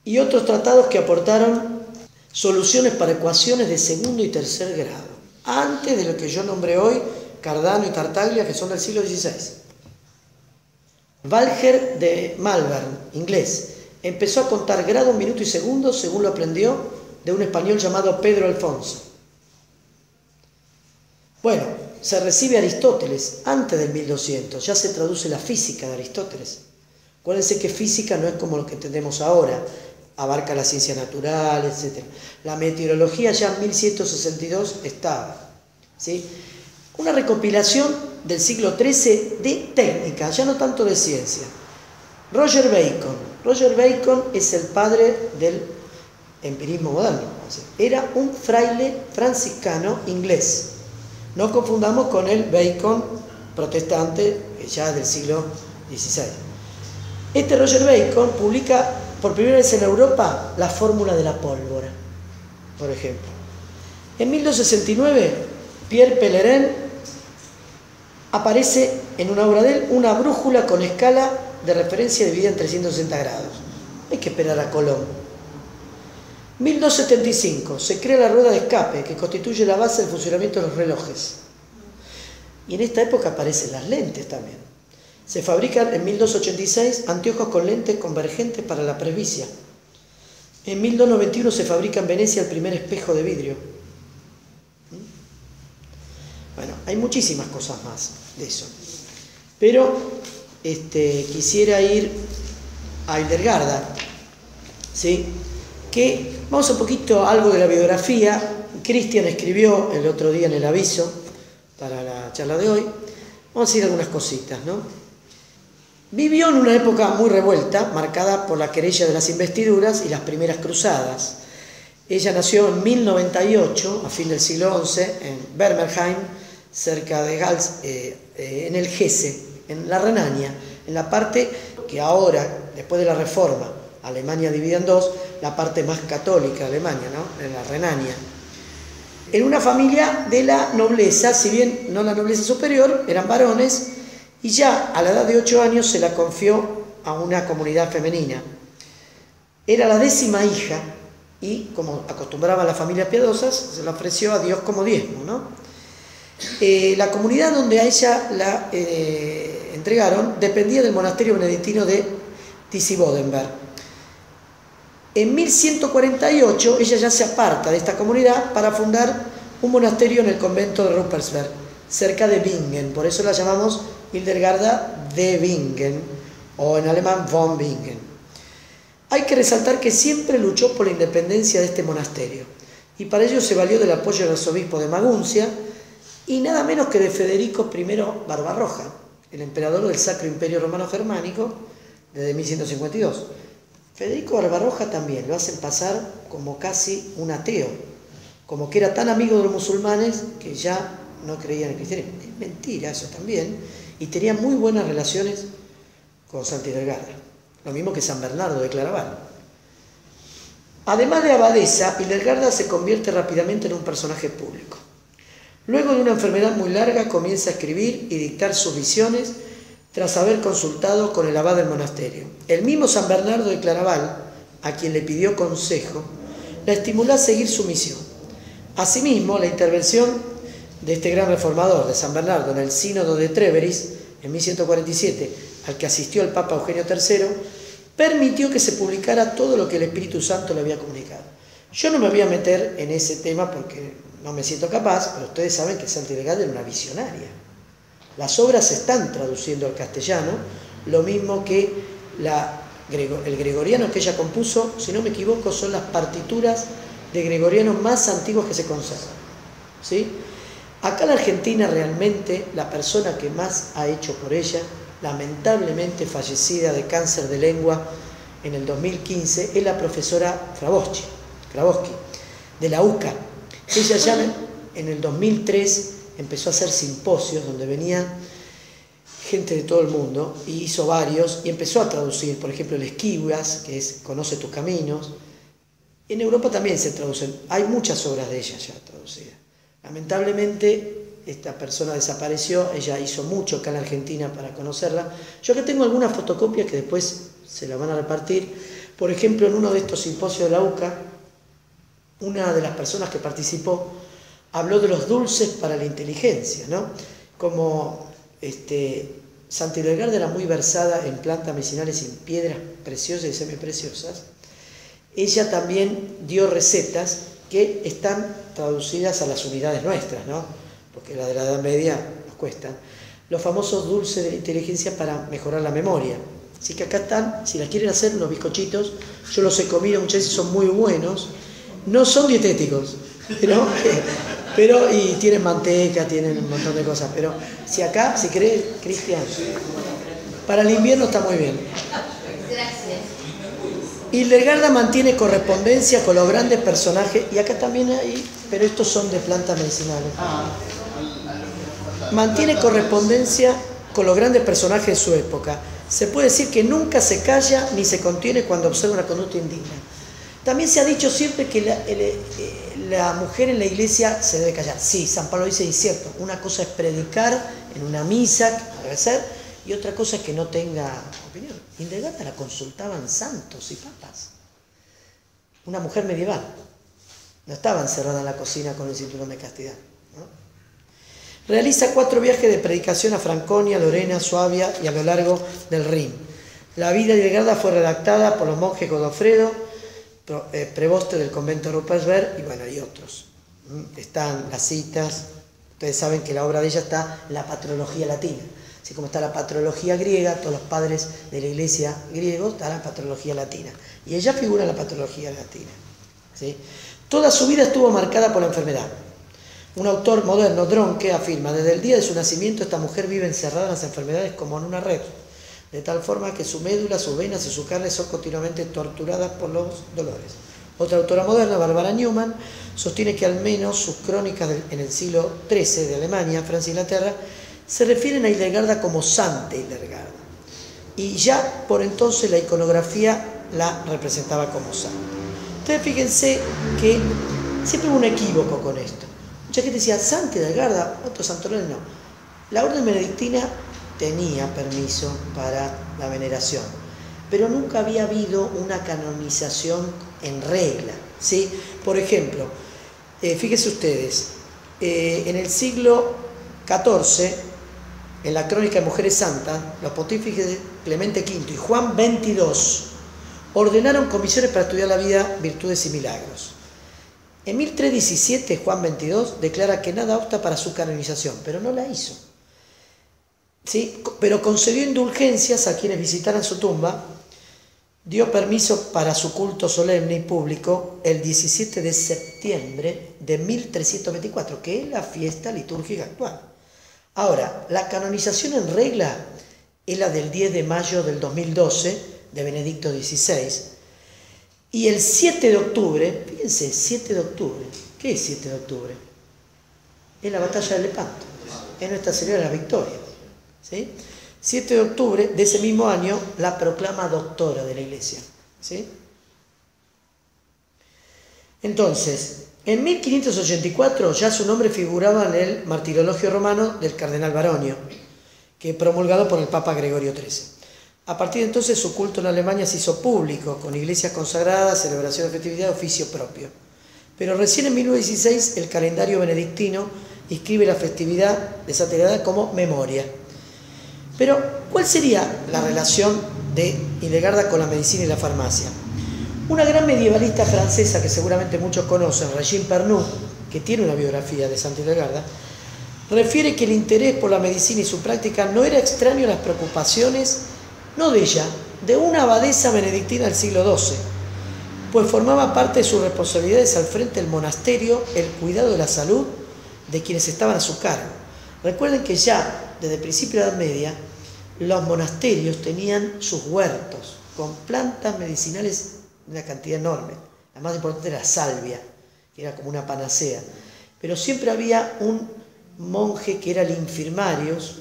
Y otros tratados que aportaron soluciones para ecuaciones de segundo y tercer grado, antes de lo que yo nombré hoy, Cardano y Tartaglia, que son del siglo XVI. Walger de Malvern, inglés, empezó a contar grados, minutos y segundos según lo aprendió de un español llamado Pedro Alfonso. Bueno, se recibe Aristóteles antes del 1200, ya se traduce la física de Aristóteles. Acuérdense que física no es como lo que entendemos ahora, abarca la ciencia natural, etc. La meteorología ya en 1162 estaba, ¿sí? Una recopilación del siglo XIII de técnica, ya no tanto de ciencia. Roger Bacon es el padre del empirismo moderno. Era un fraile franciscano inglés. No confundamos con el Bacon protestante, que ya es del siglo XVI. Este Roger Bacon publica por primera vez en Europa la fórmula de la pólvora, por ejemplo. En 1269, Pierre Pellerin aparece en una obra de él una brújula con escala de referencia dividida en 360 grados. Hay que esperar a Colón. 1275, se crea la rueda de escape, que constituye la base del funcionamiento de los relojes. Y en esta época aparecen las lentes también. Se fabrican en 1286 anteojos con lentes convergentes para la presbicia. En 1291 se fabrica en Venecia el primer espejo de vidrio. Bueno, hay muchísimas cosas más de eso. Pero quisiera ir a Hildegard, ¿sí? Que vamos un poquito a algo de la biografía. Cristian escribió el otro día en el aviso para la charla de hoy. Vamos a decir algunas cositas, ¿no? Vivió en una época muy revuelta, marcada por la querella de las investiduras y las primeras cruzadas. Ella nació en 1098, a fin del siglo XI, en Bermersheim, cerca de Gals, en el Hesse, en la Renania, en la parte que ahora, después de la Reforma, Alemania divide en dos, la parte más católica de Alemania, ¿no? En la Renania. En una familia de la nobleza, si bien no la nobleza superior, eran varones, y ya a la edad de 8 años se la confió a una comunidad femenina. Era la 10ª hija y, como acostumbraban las familias piadosas, se la ofreció a Dios como diezmo, ¿no? La comunidad donde a ella la entregaron dependía del monasterio benedictino de Disibodenberg. En 1148 ella ya se aparta de esta comunidad para fundar un monasterio en el convento de Ruppersberg, cerca de Bingen. Por eso la llamamos Hildegarda de Bingen, o en alemán von Bingen. Hay que resaltar que siempre luchó por la independencia de este monasterio, y para ello se valió del apoyo del arzobispo de Maguncia y nada menos que de Federico I Barbarroja, el emperador del Sacro Imperio Romano Germánico desde 1152. Federico Barbarroja también lo hacen pasar como casi un ateo, como que era tan amigo de los musulmanes que ya no creían en el cristianismo. Es mentira eso también, y tenía muy buenas relaciones con Santa Hildegarda, lo mismo que San Bernardo de Claraval. Además de abadesa, Hildegarda se convierte rápidamente en un personaje público. Luego de una enfermedad muy larga comienza a escribir y dictar sus visiones tras haber consultado con el abad del monasterio. El mismo San Bernardo de Claraval, a quien le pidió consejo, la estimuló a seguir su misión. Asimismo, la intervención de este gran reformador de San Bernardo en el Sínodo de Treveris, en 1147, al que asistió el Papa Eugenio III, permitió que se publicara todo lo que el Espíritu Santo le había comunicado. Yo no me voy a meter en ese tema porque no me siento capaz, pero ustedes saben que Santa Hildegarda era una visionaria. Las obras se están traduciendo al castellano, lo mismo que el gregoriano que ella compuso, si no me equivoco, son las partituras de gregorianos más antiguos que se conservan, ¿sí? Acá en la Argentina realmente la persona que más ha hecho por ella, lamentablemente fallecida de cáncer de lengua en el 2015, es la profesora Grabowski, de la UCA. Ella ya en el 2003 empezó a hacer simposios donde venía gente de todo el mundo y hizo varios y empezó a traducir, por ejemplo, el Esquivias, que es Conoce tus caminos. En Europa también se traducen, hay muchas obras de ella ya traducidas. Lamentablemente esta persona desapareció, ella hizo mucho acá en la Argentina para conocerla. Yo que tengo algunas fotocopias que después se las van a repartir. Por ejemplo, en uno de estos simposios de la UCA, una de las personas que participó habló de los dulces para la inteligencia, ¿no? Como Santa Hildegarda era muy versada en plantas medicinales y en piedras preciosas y semipreciosas, ella también dio recetas que están traducidas a las unidades nuestras, ¿no? Porque las de la Edad Media nos cuestan. Los famosos dulces de la inteligencia para mejorar la memoria. Así que acá están, si las quieren hacer, unos bizcochitos. Yo los he comido muchas veces, son muy buenos. No son dietéticos, pero y tienen manteca, tienen un montón de cosas. Pero si acá, si querés, Cristian, para el invierno está muy bien. Gracias. Hildegarda mantiene correspondencia con los grandes personajes, y acá también hay, pero estos son de plantas medicinales. Mantiene correspondencia con los grandes personajes de su época. Se puede decir que nunca se calla ni se contiene cuando observa una conducta indigna. También se ha dicho siempre que la mujer en la iglesia se debe callar. Sí, San Pablo dice, y es cierto, una cosa es predicar en una misa, que debe ser, y otra cosa es que no tenga opinión. Hildegarda la consultaban santos y papas. Una mujer medieval. No estaba encerrada en la cocina con el cinturón de castidad, ¿no? Realiza 4 viajes de predicación a Franconia, Lorena, Suabia y a lo largo del Rin. La vida de Hildegarda fue redactada por los monjes Godofredo, preboste del convento de Ruppersberg, y bueno, y otros. Están las citas. Ustedes saben que la obra de ella está en la patrología latina. Así como está la patrología griega, todos los padres de la iglesia griegos, está la patrología latina. Y ella figura en la patrología latina, ¿sí? Toda su vida estuvo marcada por la enfermedad. Un autor moderno, Dronke, afirma, desde el día de su nacimiento esta mujer vive encerrada en las enfermedades como en una red, de tal forma que su médula, sus venas y su carne son continuamente torturadas por los dolores. Otra autora moderna, Barbara Newman, sostiene que al menos sus crónicas en el siglo XIII de Alemania, Francia e Inglaterra se refieren a Hildegarda como Santa Hildegarda. Y ya por entonces la iconografía la representaba como santa. Entonces fíjense que siempre hubo un equívoco con esto. Mucha gente decía, Santa Hildegarda, otros santorales no. La orden benedictina tenía permiso para la veneración. pero nunca había habido una canonización en regla, ¿sí? Por ejemplo, fíjense ustedes, en el siglo XIV, en la Crónica de Mujeres Santas, los pontífices Clemente V y Juan XXII ordenaron comisiones para estudiar la vida, virtudes y milagros. En 1317, Juan XXII declara que nada obsta para su canonización, pero no la hizo. ¿Sí? Pero concedió indulgencias a quienes visitaran su tumba, dio permiso para su culto solemne y público el 17 de septiembre de 1324, que es la fiesta litúrgica actual. Ahora, la canonización en regla es la del 10 de mayo del 2012 de Benedicto XVI, y el 7 de octubre, fíjense, 7 de octubre, ¿qué es 7 de octubre? Es la batalla de Lepanto, es Nuestra Señora de la Victoria, ¿sí? 7 de octubre de ese mismo año la proclama doctora de la Iglesia, ¿sí? Entonces, en 1584 ya su nombre figuraba en el Martirologio Romano del cardenal Baronio, que promulgado por el Papa Gregorio XIII. A partir de entonces su culto en Alemania se hizo público, con iglesias consagradas, celebración de festividad, oficio propio. Pero recién en 1916 el calendario benedictino inscribe la festividad de Santa Hildegarda como memoria. Pero, ¿cuál sería la relación de Hildegarda con la medicina y la farmacia? Una gran medievalista francesa que seguramente muchos conocen, Regine Pernoud, que tiene una biografía de Santa Hildegarda, refiere que el interés por la medicina y su práctica no era extraño a las preocupaciones, no de ella, de una abadesa benedictina del siglo XII, pues formaba parte de sus responsabilidades al frente del monasterio el cuidado de la salud de quienes estaban a su cargo. Recuerden que ya desde el principio de la Edad Media los monasterios tenían sus huertos con plantas medicinales de una cantidad enorme. La más importante era la salvia, que era como una panacea. Pero siempre había un monje que era el infirmarius,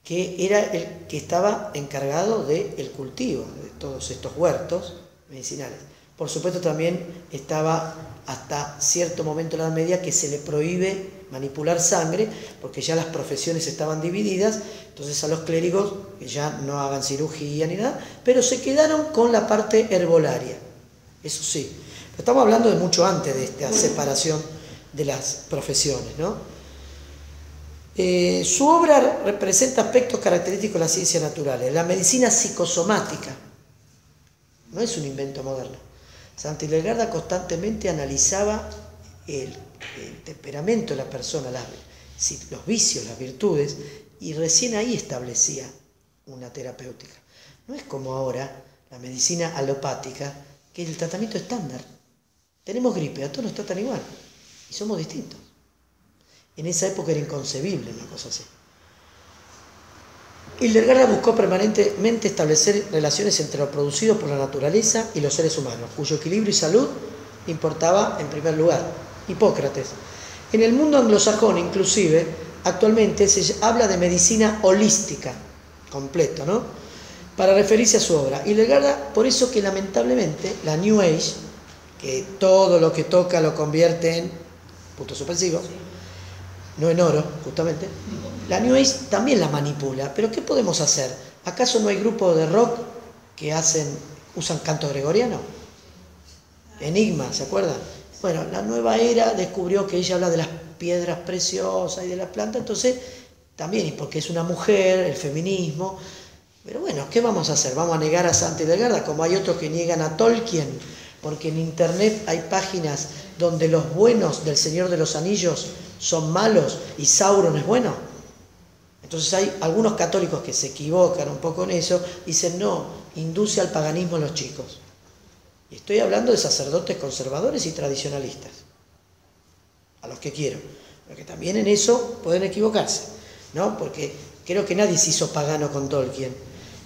que era el que estaba encargado del cultivo de todos estos huertos medicinales. Por supuesto también estaba hasta cierto momento en la Edad Media que se le prohíbe manipular sangre, porque ya las profesiones estaban divididas, entonces a los clérigos que ya no hagan cirugía ni nada, pero se quedaron con la parte herbolaria, eso sí. Pero estamos hablando de mucho antes de esta separación de las profesiones, ¿no? Su obra representa aspectos característicos de las ciencias naturales. La medicina psicosomática no es un invento moderno. Santa Hildegarda constantemente analizaba el temperamento de la persona, los vicios, las virtudes, y recién ahí establecía una terapéutica. No es como ahora la medicina alopática, que es el tratamiento estándar. Tenemos gripe, a todos nos tratan igual, y somos distintos. En esa época era inconcebible una cosa así. Hildegarda buscó permanentemente establecer relaciones entre lo producido por la naturaleza y los seres humanos, cuyo equilibrio y salud importaba en primer lugar. Hipócrates. En el mundo anglosajón, inclusive, actualmente se habla de medicina holística, completo, ¿no? Para referirse a su obra. Hildegarda, por eso que lamentablemente la New Age, que todo lo que toca lo convierte en puntos suspensivos, no en oro, justamente, la New Age también la manipula. Pero ¿qué podemos hacer? ¿Acaso no hay grupos de rock que usan canto gregoriano? Enigma, ¿se acuerdan? Bueno, la nueva era descubrió que ella habla de las piedras preciosas y de las plantas, entonces también, y porque es una mujer, el feminismo. Pero bueno, ¿qué vamos a hacer? ¿Vamos a negar a Santa Hildegarda? Como hay otros que niegan a Tolkien, porque en internet hay páginas donde los buenos del Señor de los Anillos son malos y Sauron es bueno. Entonces hay algunos católicos que se equivocan un poco en eso, dicen no, induce al paganismo a los chicos. Y estoy hablando de sacerdotes conservadores y tradicionalistas, a los que quiero, porque también en eso pueden equivocarse, ¿no? Porque creo que nadie se hizo pagano con Tolkien,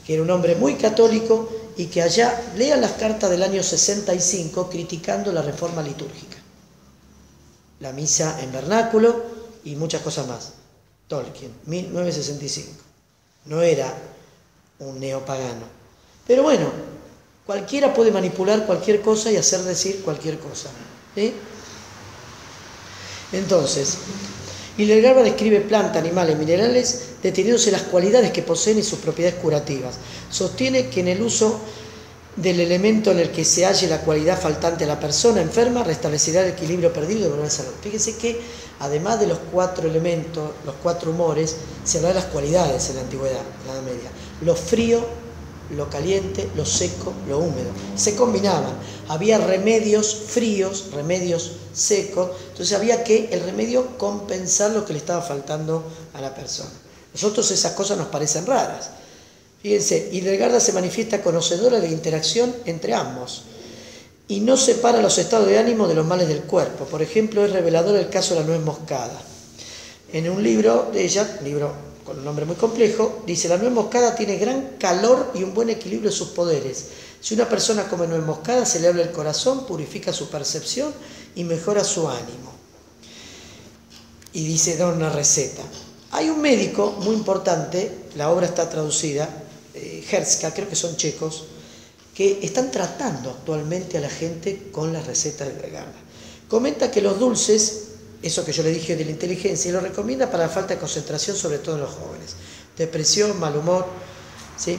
que era un hombre muy católico y que allá, lean las cartas del año 65 criticando la reforma litúrgica, la misa en vernáculo y muchas cosas más. Tolkien, 1965. No era un neopagano. Pero bueno, cualquiera puede manipular cualquier cosa y hacer decir cualquier cosa, ¿sí? Entonces, Hildegarda describe plantas, animales, minerales, deteniéndose las cualidades que poseen y sus propiedades curativas. Sostiene que en el uso del elemento en el que se halle la cualidad faltante a la persona enferma, restablecerá el equilibrio perdido y volverá a salud. Fíjense que, además de los 4 elementos, los 4 humores, se habla de las cualidades en la antigüedad, en la Edad Media. Lo frío, lo caliente, lo seco, lo húmedo. Se combinaban. Había remedios fríos, remedios secos, entonces había que el remedio compensar lo que le estaba faltando a la persona. Nosotros esas cosas nos parecen raras. Fíjense, Hildegarda se manifiesta conocedora de la interacción entre ambos y no separa los estados de ánimo de los males del cuerpo. Por ejemplo, es revelador el caso de la nuez moscada. En un libro de ella, un libro con un nombre muy complejo, dice: la nuez moscada tiene gran calor y un buen equilibrio de sus poderes. Si una persona come nuez moscada, se le abre el corazón, purifica su percepción y mejora su ánimo. Y dice, da una receta. Hay un médico muy importante, la obra está traducida, Hertzka, creo que son checos, que están tratando actualmente a la gente con las recetas de Hildegarda. Comenta que los dulces, eso que yo le dije de la inteligencia, y lo recomienda para la falta de concentración, sobre todo en los jóvenes. Depresión, mal humor, ¿sí?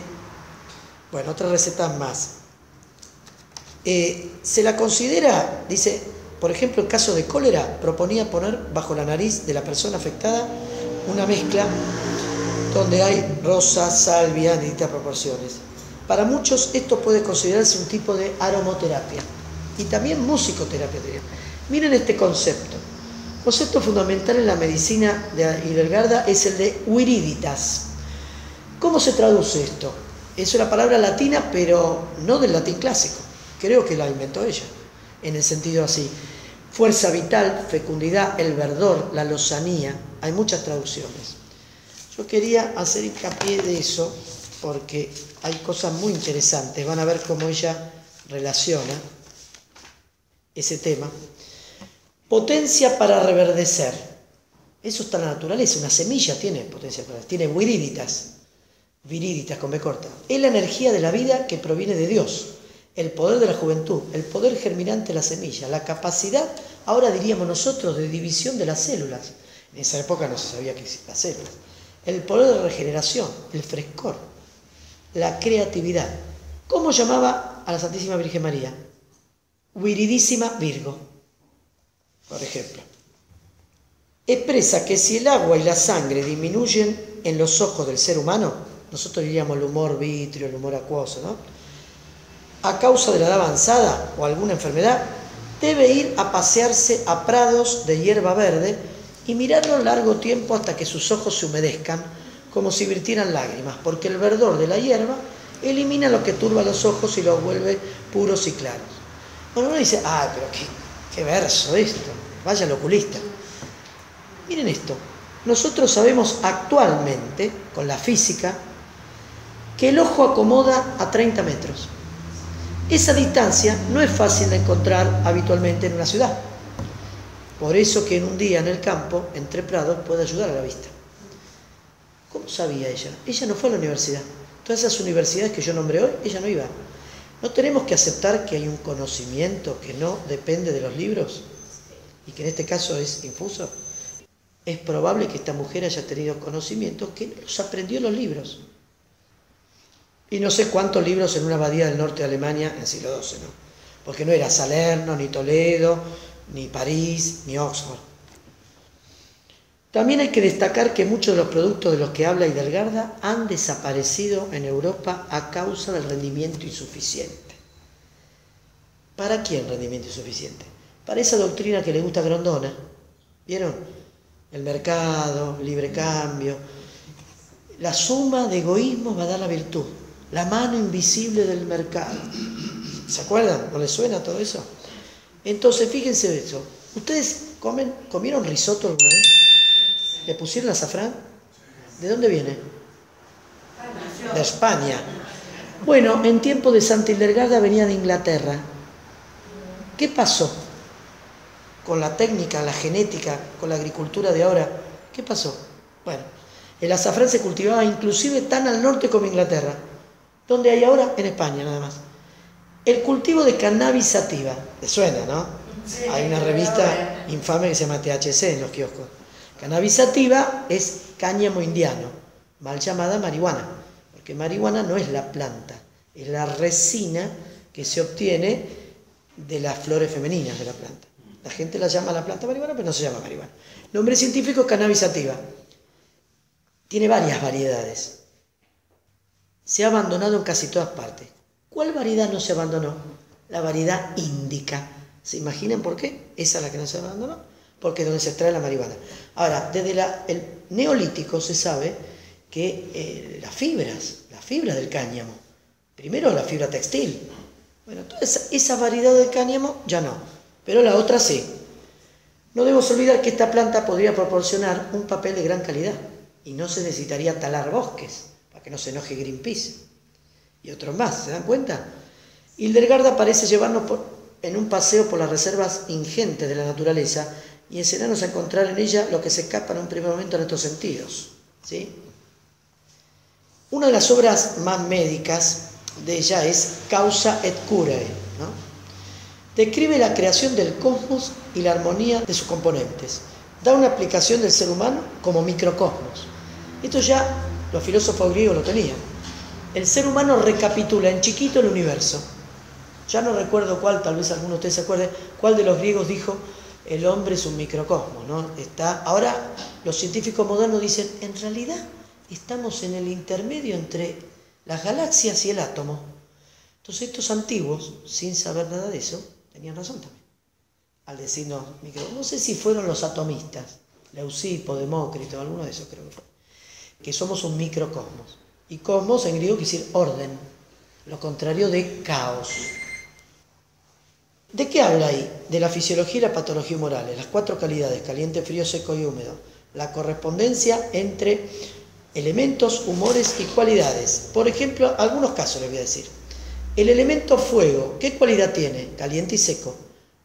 Bueno, otras recetas más. Se la considera, dice, por ejemplo, en caso de cólera, proponía poner bajo la nariz de la persona afectada una mezcla donde hay rosa, salvia en distintas proporciones. Para muchos esto puede considerarse un tipo de aromoterapia y también musicoterapia. Miren este concepto. El concepto fundamental en la medicina de Hildegarda es el de viriditas. ¿Cómo se traduce esto? Es una palabra latina, pero no del latín clásico. Creo que la inventó ella, en el sentido así. Fuerza vital, fecundidad, el verdor, la lozanía. Hay muchas traducciones. Yo quería hacer hincapié de eso porque hay cosas muy interesantes. Van a ver cómo ella relaciona ese tema. Potencia para reverdecer. Eso está en la naturaleza. Una semilla tiene potencia para reverdecer. Tiene viriditas con B corta. Es la energía de la vida que proviene de Dios. El poder de la juventud, el poder germinante de la semilla, la capacidad, ahora diríamos nosotros, de división de las células. En esa época no se sabía que existían las células. El poder de regeneración, el frescor, la creatividad. ¿Cómo llamaba a la Santísima Virgen María? Viridísima Virgo, por ejemplo. Expresa que si el agua y la sangre disminuyen en los ojos del ser humano, nosotros diríamos el humor vítreo, el humor acuoso, ¿no? A causa de la edad avanzada o alguna enfermedad, debe ir a pasearse a prados de hierba verde y mirarlo largo tiempo hasta que sus ojos se humedezcan, como si virtieran lágrimas, porque el verdor de la hierba elimina lo que turba los ojos y los vuelve puros y claros. Bueno, uno dice, pero qué verso esto, vaya el oculista. Miren esto, nosotros sabemos actualmente, con la física, que el ojo acomoda a 30 metros. Esa distancia no es fácil de encontrar habitualmente en una ciudad. Por eso que en un día en el campo, entre prados, puede ayudar a la vista. ¿Cómo sabía ella? Ella no fue a la universidad. Todas esas universidades que yo nombré hoy, ella no iba. ¿No tenemos que aceptar que hay un conocimiento que no depende de los libros? Y que en este caso es infuso. Es probable que esta mujer haya tenido conocimientos que no los aprendió en los libros. Y no sé cuántos libros en una abadía del norte de Alemania en el siglo XII, ¿no? Porque no era Salerno, ni Toledo, ni París, ni Oxford. También hay que destacar que muchos de los productos de los que habla Hildegarda han desaparecido en Europa a causa del rendimiento insuficiente. ¿Para quién rendimiento insuficiente? Para esa doctrina que le gusta a Grondona. ¿Vieron? El mercado, el libre cambio. La suma de egoísmos va a dar la virtud. La mano invisible del mercado. ¿Se acuerdan? ¿No les suena todo eso? Entonces, fíjense eso. ¿Ustedes comieron risotto alguna vez? ¿Le pusieron azafrán? ¿De dónde viene? De España. Bueno, en tiempo de Santa Hildegarda venía de Inglaterra. ¿Qué pasó con la técnica, la genética, con la agricultura de ahora? ¿Qué pasó? Bueno, el azafrán se cultivaba inclusive tan al norte como Inglaterra. ¿Dónde hay ahora? En España, nada más. El cultivo de cannabis sativa. ¿Les suena, no? Sí, hay una revista infame que se llama THC en los kioscos. Cannabis sativa es cáñamo indiano, mal llamada marihuana, porque marihuana no es la planta, es la resina que se obtiene de las flores femeninas de la planta. La gente la llama la planta marihuana, pero no se llama marihuana. El nombre científico es cannabis sativa. Tiene varias variedades. Se ha abandonado en casi todas partes. ¿Cuál variedad no se abandonó? La variedad índica. ¿Se imaginan por qué? Esa es la que no se abandonó, porque es donde se extrae la marihuana. Ahora, desde el neolítico se sabe que las fibras del cáñamo, primero la fibra textil, bueno, toda esa variedad del cáñamo ya no, pero la otra sí. No debemos olvidar que esta planta podría proporcionar un papel de gran calidad y no se necesitaría talar bosques para que no se enoje Greenpeace y otros más, ¿se dan cuenta? Hildegard parece llevarnos en un paseo por las reservas ingentes de la naturaleza y enseñarnos a encontrar en ella lo que se escapa en un primer momento a nuestros sentidos, ¿sí? Una de las obras más médicas de ella es Causa et Curae, ¿no? Describe la creación del cosmos y la armonía de sus componentes. Da una aplicación del ser humano como microcosmos. Esto ya los filósofos griegos lo tenían. El ser humano recapitula en chiquito el universo. Ya no recuerdo cuál, tal vez alguno de ustedes se acuerde, cuál de los griegos dijo el hombre es un microcosmos, ¿no? Ahora los científicos modernos dicen, en realidad estamos en el intermedio entre las galaxias y el átomo. Entonces estos antiguos, sin saber nada de eso, tenían razón también. Al decirnos microcosmos, no sé si fueron los atomistas, Leucipo, Demócrito, alguno de esos creo que fue, que somos un microcosmos. Y cosmos en griego quiere decir orden, lo contrario de caos. ¿De qué habla ahí? De la fisiología y la patología humorales, las 4 calidades, caliente, frío, seco y húmedo, la correspondencia entre elementos, humores y cualidades. Por ejemplo, algunos casos les voy a decir. El elemento fuego, ¿qué cualidad tiene? Caliente y seco.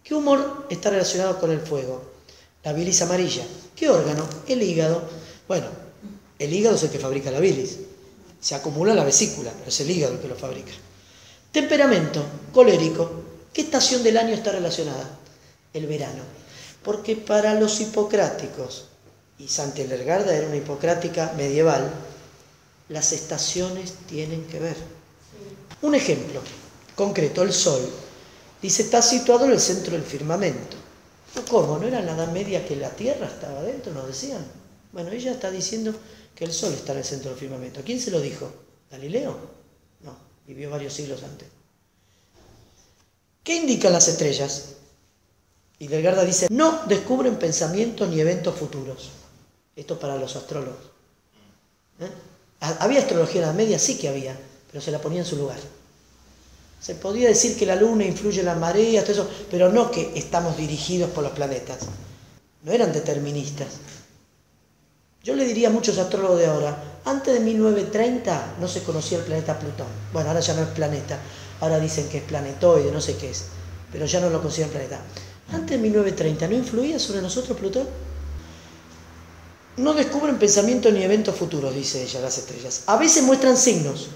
¿Qué humor está relacionado con el fuego? La bilis amarilla. ¿Qué órgano? El hígado. Bueno, el hígado es el que fabrica la bilis. Se acumula en la vesícula, pero es el hígado el que lo fabrica. Temperamento, colérico. ¿Qué estación del año está relacionada? El verano. Porque para los hipocráticos, y Santa Hildegard era una hipocrática medieval, las estaciones tienen que ver. Un ejemplo concreto, el Sol. Dice, está situado en el centro del firmamento. ¿Cómo? ¿No era en la Edad Media que la Tierra estaba dentro? Nos decían. Bueno, ella está diciendo que el Sol está en el centro del firmamento. ¿Quién se lo dijo? ¿Galileo? No, vivió varios siglos antes. ¿Qué indican las estrellas? Hildegard dice, no descubren pensamientos ni eventos futuros. Esto para los astrólogos. ¿Había astrología en la media? Sí que había, pero se la ponía en su lugar. Se podía decir que la luna influye en las mareas, todo eso, pero no que estamos dirigidos por los planetas. No eran deterministas. Yo le diría a muchos astrólogos de ahora, antes de 1930 no se conocía el planeta Plutón. Bueno, ahora ya no es planeta. Ahora dicen que es planetoide, no sé qué es, pero ya no lo consideran planeta. Antes de 1930, ¿no influía sobre nosotros Plutón? No descubren pensamientos ni eventos futuros, dice ella, las estrellas. A veces muestran signos.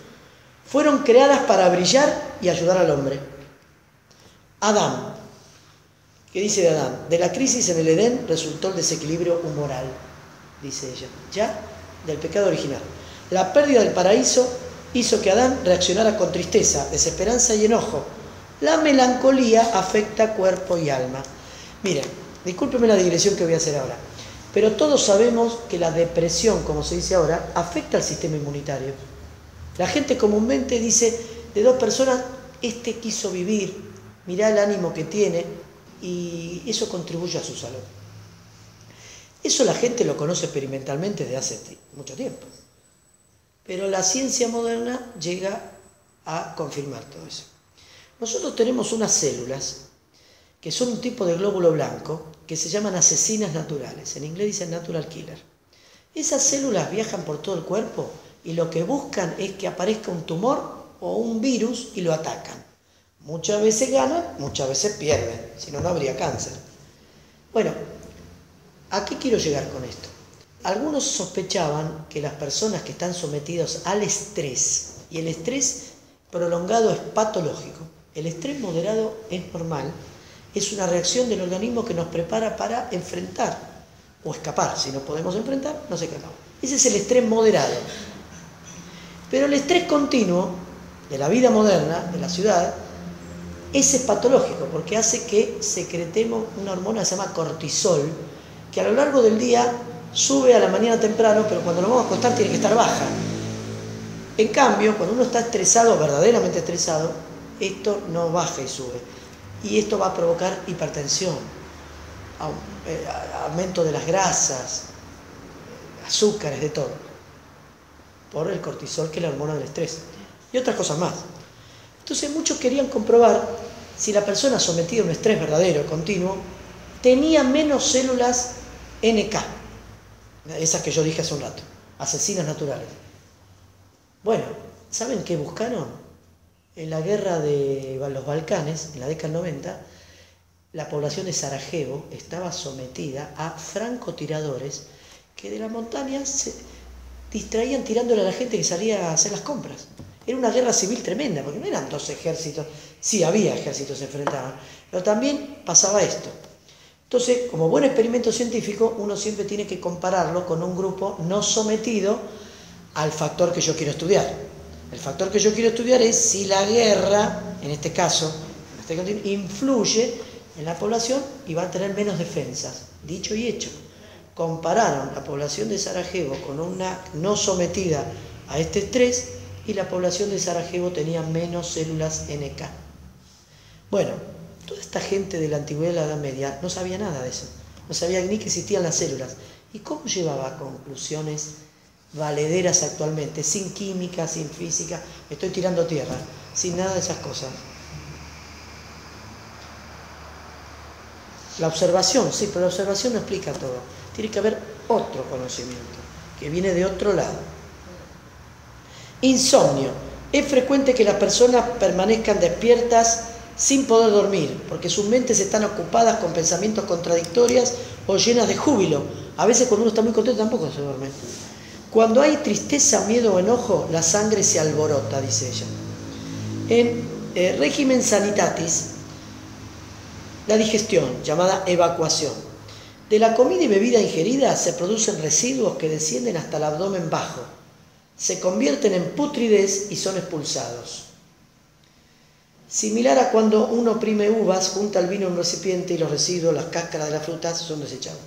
Fueron creadas para brillar y ayudar al hombre. Adán. ¿Qué dice de Adán? De la crisis en el Edén resultó el desequilibrio humoral, dice ella, ya del pecado original. La pérdida del paraíso hizo que Adán reaccionara con tristeza, desesperanza y enojo. La melancolía afecta cuerpo y alma. Miren, discúlpenme la digresión que voy a hacer ahora, pero todos sabemos que la depresión, como se dice ahora, afecta al sistema inmunitario. La gente comúnmente dice, de 2 personas, este quiso vivir, mirá el ánimo que tiene, y eso contribuye a su salud. Eso la gente lo conoce experimentalmente desde hace mucho tiempo. Pero la ciencia moderna llega a confirmar todo eso. Nosotros tenemos unas células que son un tipo de glóbulo blanco que se llaman asesinas naturales. En inglés dicen natural killer. Esas células viajan por todo el cuerpo y lo que buscan es que aparezca un tumor o un virus y lo atacan. Muchas veces ganan, muchas veces pierden, si no, no habría cáncer. Bueno, ¿a qué quiero llegar con esto? Algunos sospechaban que las personas que están sometidas al estrés, y el estrés prolongado es patológico, el estrés moderado es normal, es una reacción del organismo que nos prepara para enfrentar o escapar. Si no podemos enfrentar, nos escapamos. Ese es el estrés moderado. Pero el estrés continuo de la vida moderna, de la ciudad, ese es patológico porque hace que secretemos una hormona que se llama cortisol, que a lo largo del día sube a la mañana temprano, pero cuando nos vamos a acostar tiene que estar baja. En cambio, cuando uno está estresado, verdaderamente estresado, esto no baja y sube. Y esto va a provocar hipertensión, aumento de las grasas, azúcares, de todo, por el cortisol, que es la hormona del estrés, y otras cosas más. Entonces muchos querían comprobar si la persona sometida a un estrés verdadero, continuo, tenía menos células NK, esas que yo dije hace un rato, asesinas naturales. Bueno, ¿saben qué buscaron? En la guerra de los Balcanes, en la década del 90, la población de Sarajevo estaba sometida a francotiradores que de las montañas se distraían tirándole a la gente que salía a hacer las compras. Era una guerra civil tremenda, porque no eran dos ejércitos, sí había ejércitos que se enfrentaban, pero también pasaba esto. Entonces, como buen experimento científico, uno siempre tiene que compararlo con un grupo no sometido al factor que yo quiero estudiar. El factor que yo quiero estudiar es si la guerra, en este caso, influye en la población y va a tener menos defensas. Dicho y hecho. Compararon la población de Sarajevo con una no sometida a este estrés y la población de Sarajevo tenía menos células NK. Bueno, toda esta gente de la antigüedad y la Edad Media no sabía nada de eso. No sabía ni que existían las células. ¿Y cómo llevaba a conclusiones valederas actualmente? Sin química, sin física, estoy tirando tierra, sin nada de esas cosas. La observación, sí, pero la observación no explica todo. Tiene que haber otro conocimiento, que viene de otro lado. Insomnio. Es frecuente que las personas permanezcan despiertas sin poder dormir, porque sus mentes están ocupadas con pensamientos contradictorios o llenas de júbilo. A veces cuando uno está muy contento tampoco se duerme. Cuando hay tristeza, miedo o enojo, la sangre se alborota, dice ella. En régimen sanitatis, la digestión, llamada evacuación. De la comida y bebida ingerida se producen residuos que descienden hasta el abdomen bajo. Se convierten en putridez y son expulsados. Similar a cuando uno oprime uvas, junta el vino en un recipiente y los residuos, las cáscaras de las frutas, son desechados.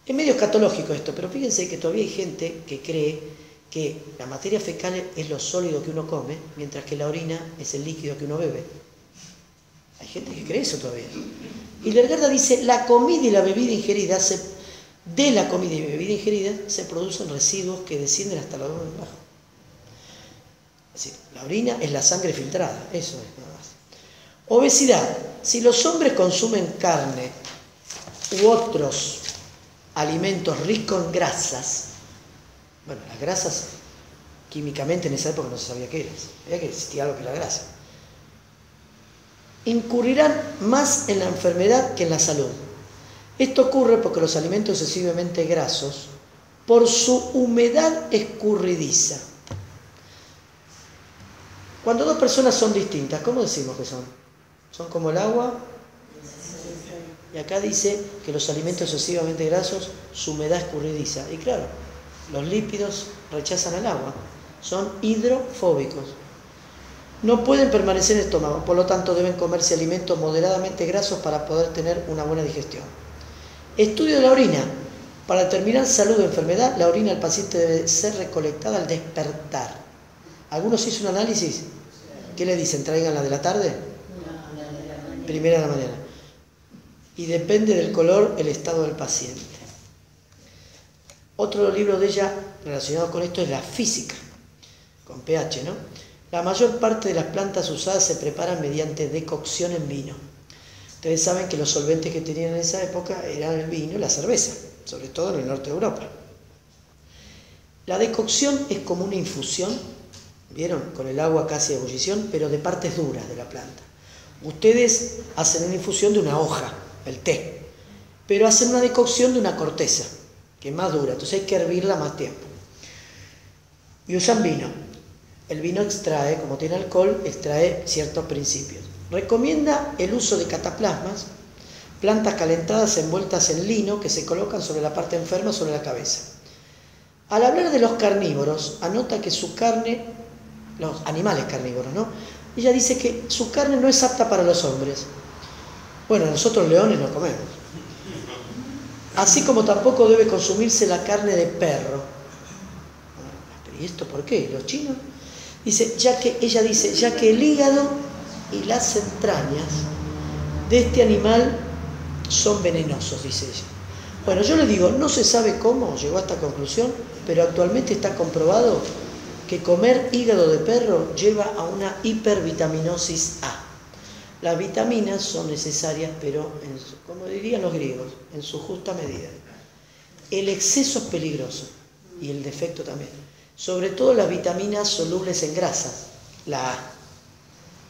Es medio escatológico esto, pero fíjense que todavía hay gente que cree que la materia fecal es lo sólido que uno come, mientras que la orina es el líquido que uno bebe. Hay gente que cree eso todavía. Y Lergerda dice, la comida y la bebida ingerida, de la comida y bebida ingerida se producen residuos que descienden hasta el abdomen bajo. Es decir, la orina es la sangre filtrada, eso es nada más. Obesidad. Si los hombres consumen carne u otros alimentos ricos en grasas, bueno, las grasas químicamente en esa época no se sabía qué era, sabía que existía algo que era la grasa, incurrirán más en la enfermedad que en la salud. Esto ocurre porque los alimentos excesivamente grasos, por su humedad escurridiza. Cuando dos personas son distintas, ¿cómo decimos que son? ¿Son como el agua? Y acá dice que los alimentos excesivamente grasos, su humedad escurridiza. Y claro, los lípidos rechazan al agua, son hidrofóbicos. No pueden permanecer en el estómago, por lo tanto deben comerse alimentos moderadamente grasos para poder tener una buena digestión. Estudio de la orina. Para determinar salud o enfermedad, la orina del paciente debe ser recolectada al despertar. ¿Algunos hizo un análisis? ¿Qué le dicen? ¿Traigan la de la tarde? Primera de la mañana. Y depende del color, el estado del paciente. Otro libro de ella relacionado con esto es la física, con pH, ¿no? La mayor parte de las plantas usadas se preparan mediante decocción en vino. Ustedes saben que los solventes que tenían en esa época eran el vino y la cerveza, sobre todo en el norte de Europa. La decocción es como una infusión, ¿vieron? Con el agua casi a ebullición, pero de partes duras de la planta. Ustedes hacen una infusión de una hoja, el té, pero hacen una decocción de una corteza, que es más dura, entonces hay que hervirla más tiempo. Y usan vino. El vino extrae, como tiene alcohol, extrae ciertos principios. Recomienda el uso de cataplasmas plantas calentadas envueltas en lino que se colocan sobre la parte enferma o sobre la cabeza. Al hablar de los carnívoros, anota que su carne, los animales carnívoros, ¿no? Ella dice que su carne no es apta para los hombres. Bueno, nosotros leones no comemos. Así como tampoco debe consumirse la carne de perro. ¿Y esto por qué? ¿Los chinos? Dice, ella dice, ya que el hígado y las entrañas de este animal son venenosos, dice ella. Bueno, yo le digo, no se sabe cómo llegó a esta conclusión, pero actualmente está comprobado que comer hígado de perro lleva a una hipervitaminosis A. Las vitaminas son necesarias, pero, como dirían los griegos, en su justa medida. El exceso es peligroso, y el defecto también. Sobre todo las vitaminas solubles en grasas, la A.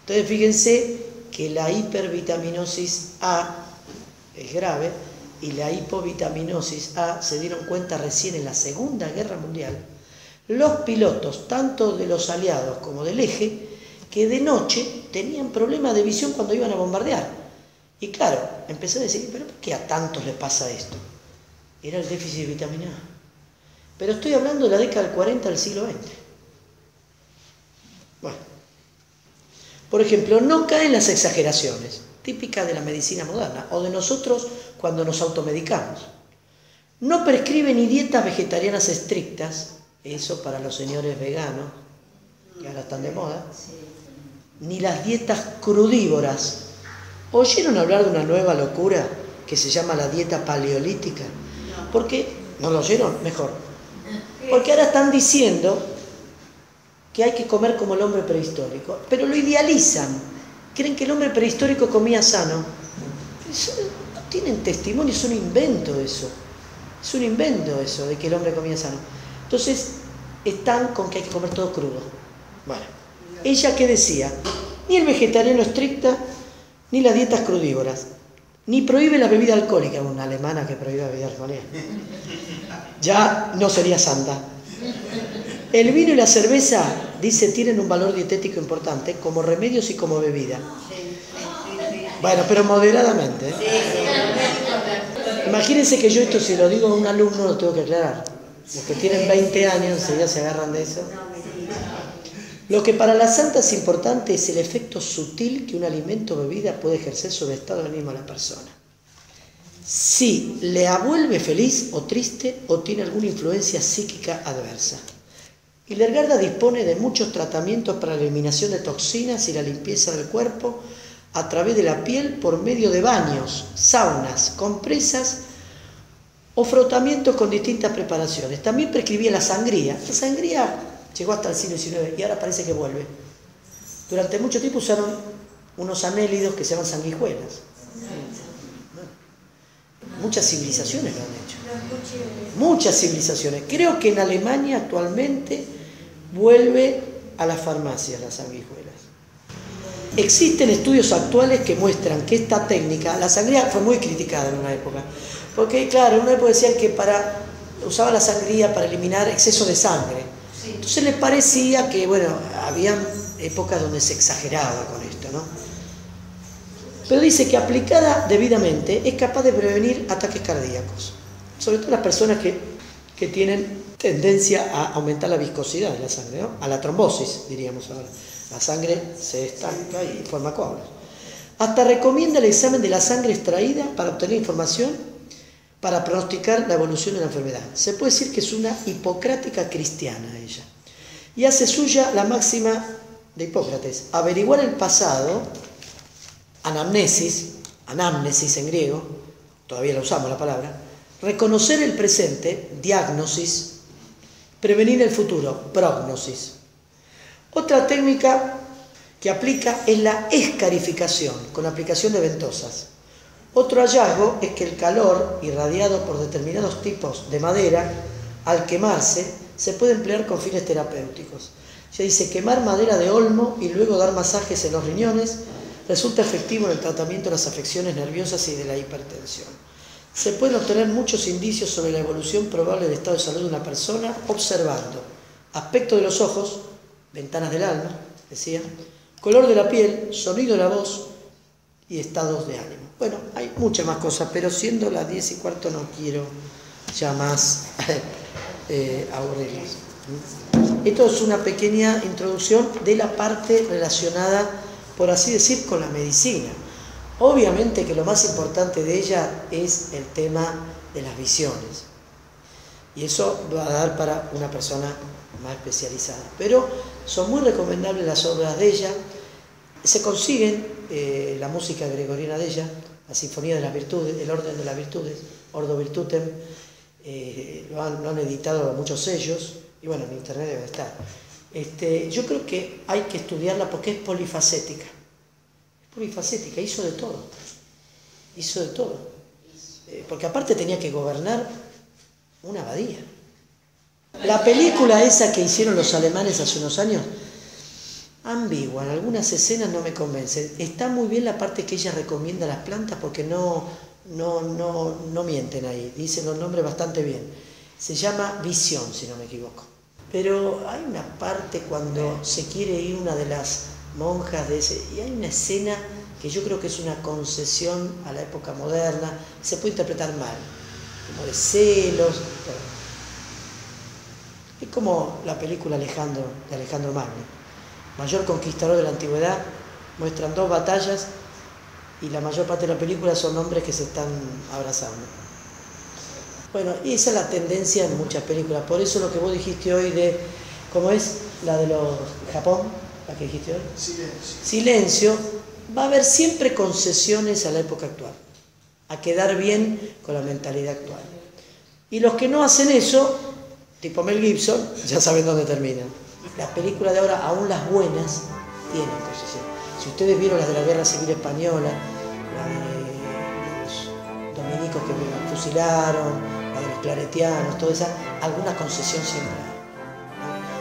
Entonces fíjense que la hipervitaminosis A es grave, y la hipovitaminosis A se dieron cuenta recién en la Segunda Guerra Mundial, los pilotos, tanto de los aliados como del eje, que de noche tenían problemas de visión cuando iban a bombardear. Y claro, empecé a decir, ¿pero por qué a tantos les pasa esto? Era el déficit de vitamina A. Pero estoy hablando de la década del 40 del siglo XX. Bueno, por ejemplo, no caen las exageraciones, típicas de la medicina moderna, o de nosotros cuando nos automedicamos. No prescribe ni dietas vegetarianas estrictas, eso para los señores veganos, que ahora están de moda, ni las dietas crudívoras. ¿Oyeron hablar de una nueva locura que se llama la dieta paleolítica? ¿Por qué? ¿No lo oyeron? Mejor. Porque ahora están diciendo que hay que comer como el hombre prehistórico, pero lo idealizan. Creen que el hombre prehistórico comía sano. No tienen testimonio, es un invento eso. Es un invento eso de que el hombre comía sano. Entonces, están con que hay que comer todo crudo. Bueno, ella ¿qué decía? Ni el vegetariano estricta, ni las dietas crudívoras, ni prohíbe la bebida alcohólica. Una alemana que prohíbe la bebida alcohólica ya no sería santa. El vino y la cerveza, dice, tienen un valor dietético importante como remedios y como bebida. Bueno, pero moderadamente, ¿eh? Imagínense que yo esto, si lo digo a un alumno, lo tengo que aclarar. Los que tienen 20 años ya se agarran de eso. Lo que para la santa es importante es el efecto sutil que un alimento o bebida puede ejercer sobre el estado de ánimo de la persona. Si le vuelve feliz o triste o tiene alguna influencia psíquica adversa. Hildegard dispone de muchos tratamientos para la eliminación de toxinas y la limpieza del cuerpo a través de la piel por medio de baños, saunas, compresas o frotamientos con distintas preparaciones. También prescribía la sangría. La sangría llegó hasta el siglo XIX y ahora parece que vuelve. Durante mucho tiempo usaron unos anélidos que se llaman sanguijuelas. Muchas civilizaciones lo han hecho. Muchas civilizaciones. Creo que en Alemania actualmente vuelve a las farmacias las sanguijuelas. Existen estudios actuales que muestran que esta técnica, la sangría fue muy criticada en una época, porque claro, en una época decían que usaba la sangría para eliminar exceso de sangre. Entonces les parecía que, bueno, habían épocas donde se exageraba con esto, ¿no? Pero dice que aplicada debidamente es capaz de prevenir ataques cardíacos, sobre todo las personas que tienen tendencia a aumentar la viscosidad de la sangre, ¿no? A la trombosis, diríamos ahora. La sangre se estanca y forma coágulos. Hasta recomienda el examen de la sangre extraída para obtener información para pronosticar la evolución de la enfermedad. Se puede decir que es una hipocrática cristiana ella. Y hace suya la máxima de Hipócrates: averiguar el pasado, anamnesis en griego, todavía la usamos la palabra, reconocer el presente, diagnosis, prevenir el futuro, prognosis. Otra técnica que aplica es la escarificación, con aplicación de ventosas. Otro hallazgo es que el calor irradiado por determinados tipos de madera, al quemarse, se puede emplear con fines terapéuticos. Se dice quemar madera de olmo y luego dar masajes en los riñones resulta efectivo en el tratamiento de las afecciones nerviosas y de la hipertensión. Se pueden obtener muchos indicios sobre la evolución probable del estado de salud de una persona observando aspecto de los ojos, ventanas del alma, decía, color de la piel, sonido de la voz, y estados de ánimo. Bueno, hay muchas más cosas, pero siendo las 10:15 no quiero ya más aburrirlos. Esto es una pequeña introducción de la parte relacionada, por así decir, con la medicina. Obviamente que lo más importante de ella es el tema de las visiones. Y eso va a dar para una persona más especializada. Pero son muy recomendables las obras de ella. Se consiguen la música gregoriana de ella, la Sinfonía de las Virtudes, el Orden de las Virtudes, Ordo Virtutem. Lo han editado muchos sellos. Y bueno, en internet debe estar. Yo creo que hay que estudiarla porque es polifacética. Es polifacética, hizo de todo. Hizo de todo. Porque aparte tenía que gobernar una abadía. La película esa que hicieron los alemanes hace unos años, ambigua, en algunas escenas no me convence. Está muy bien la parte que ella recomienda a las plantas porque no mienten ahí. Dicen los nombres bastante bien. Se llama Visión, si no me equivoco. Pero hay una parte cuando se quiere ir una de las monjas de ese, y hay una escena que yo creo que es una concesión a la época moderna, se puede interpretar mal, como de celos. Es como la película de Alejandro Magno, mayor conquistador de la antigüedad. Muestran 2 batallas y la mayor parte de la película son hombres que se están abrazando. Bueno, y esa es la tendencia en muchas películas. Por eso lo que vos dijiste hoy de, ¿cómo es? La de los Japón, la que dijiste hoy. Silencio. Va a haber siempre concesiones a la época actual, a quedar bien con la mentalidad actual. Y los que no hacen eso, tipo Mel Gibson, ya saben dónde terminan. Las películas de ahora, aún las buenas, tienen concesiones. Si ustedes vieron las de la Guerra Civil Española, la de los dominicos que fusilaron, la de los claretianos, toda esa, alguna concesión siempre hay,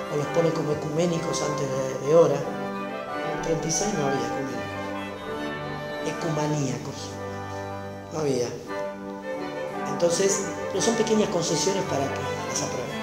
¿no? O los ponen como ecuménicos antes de hora. En el 36 no había ecumaníacos, no había. Entonces, pero son pequeñas concesiones para que las aprueben.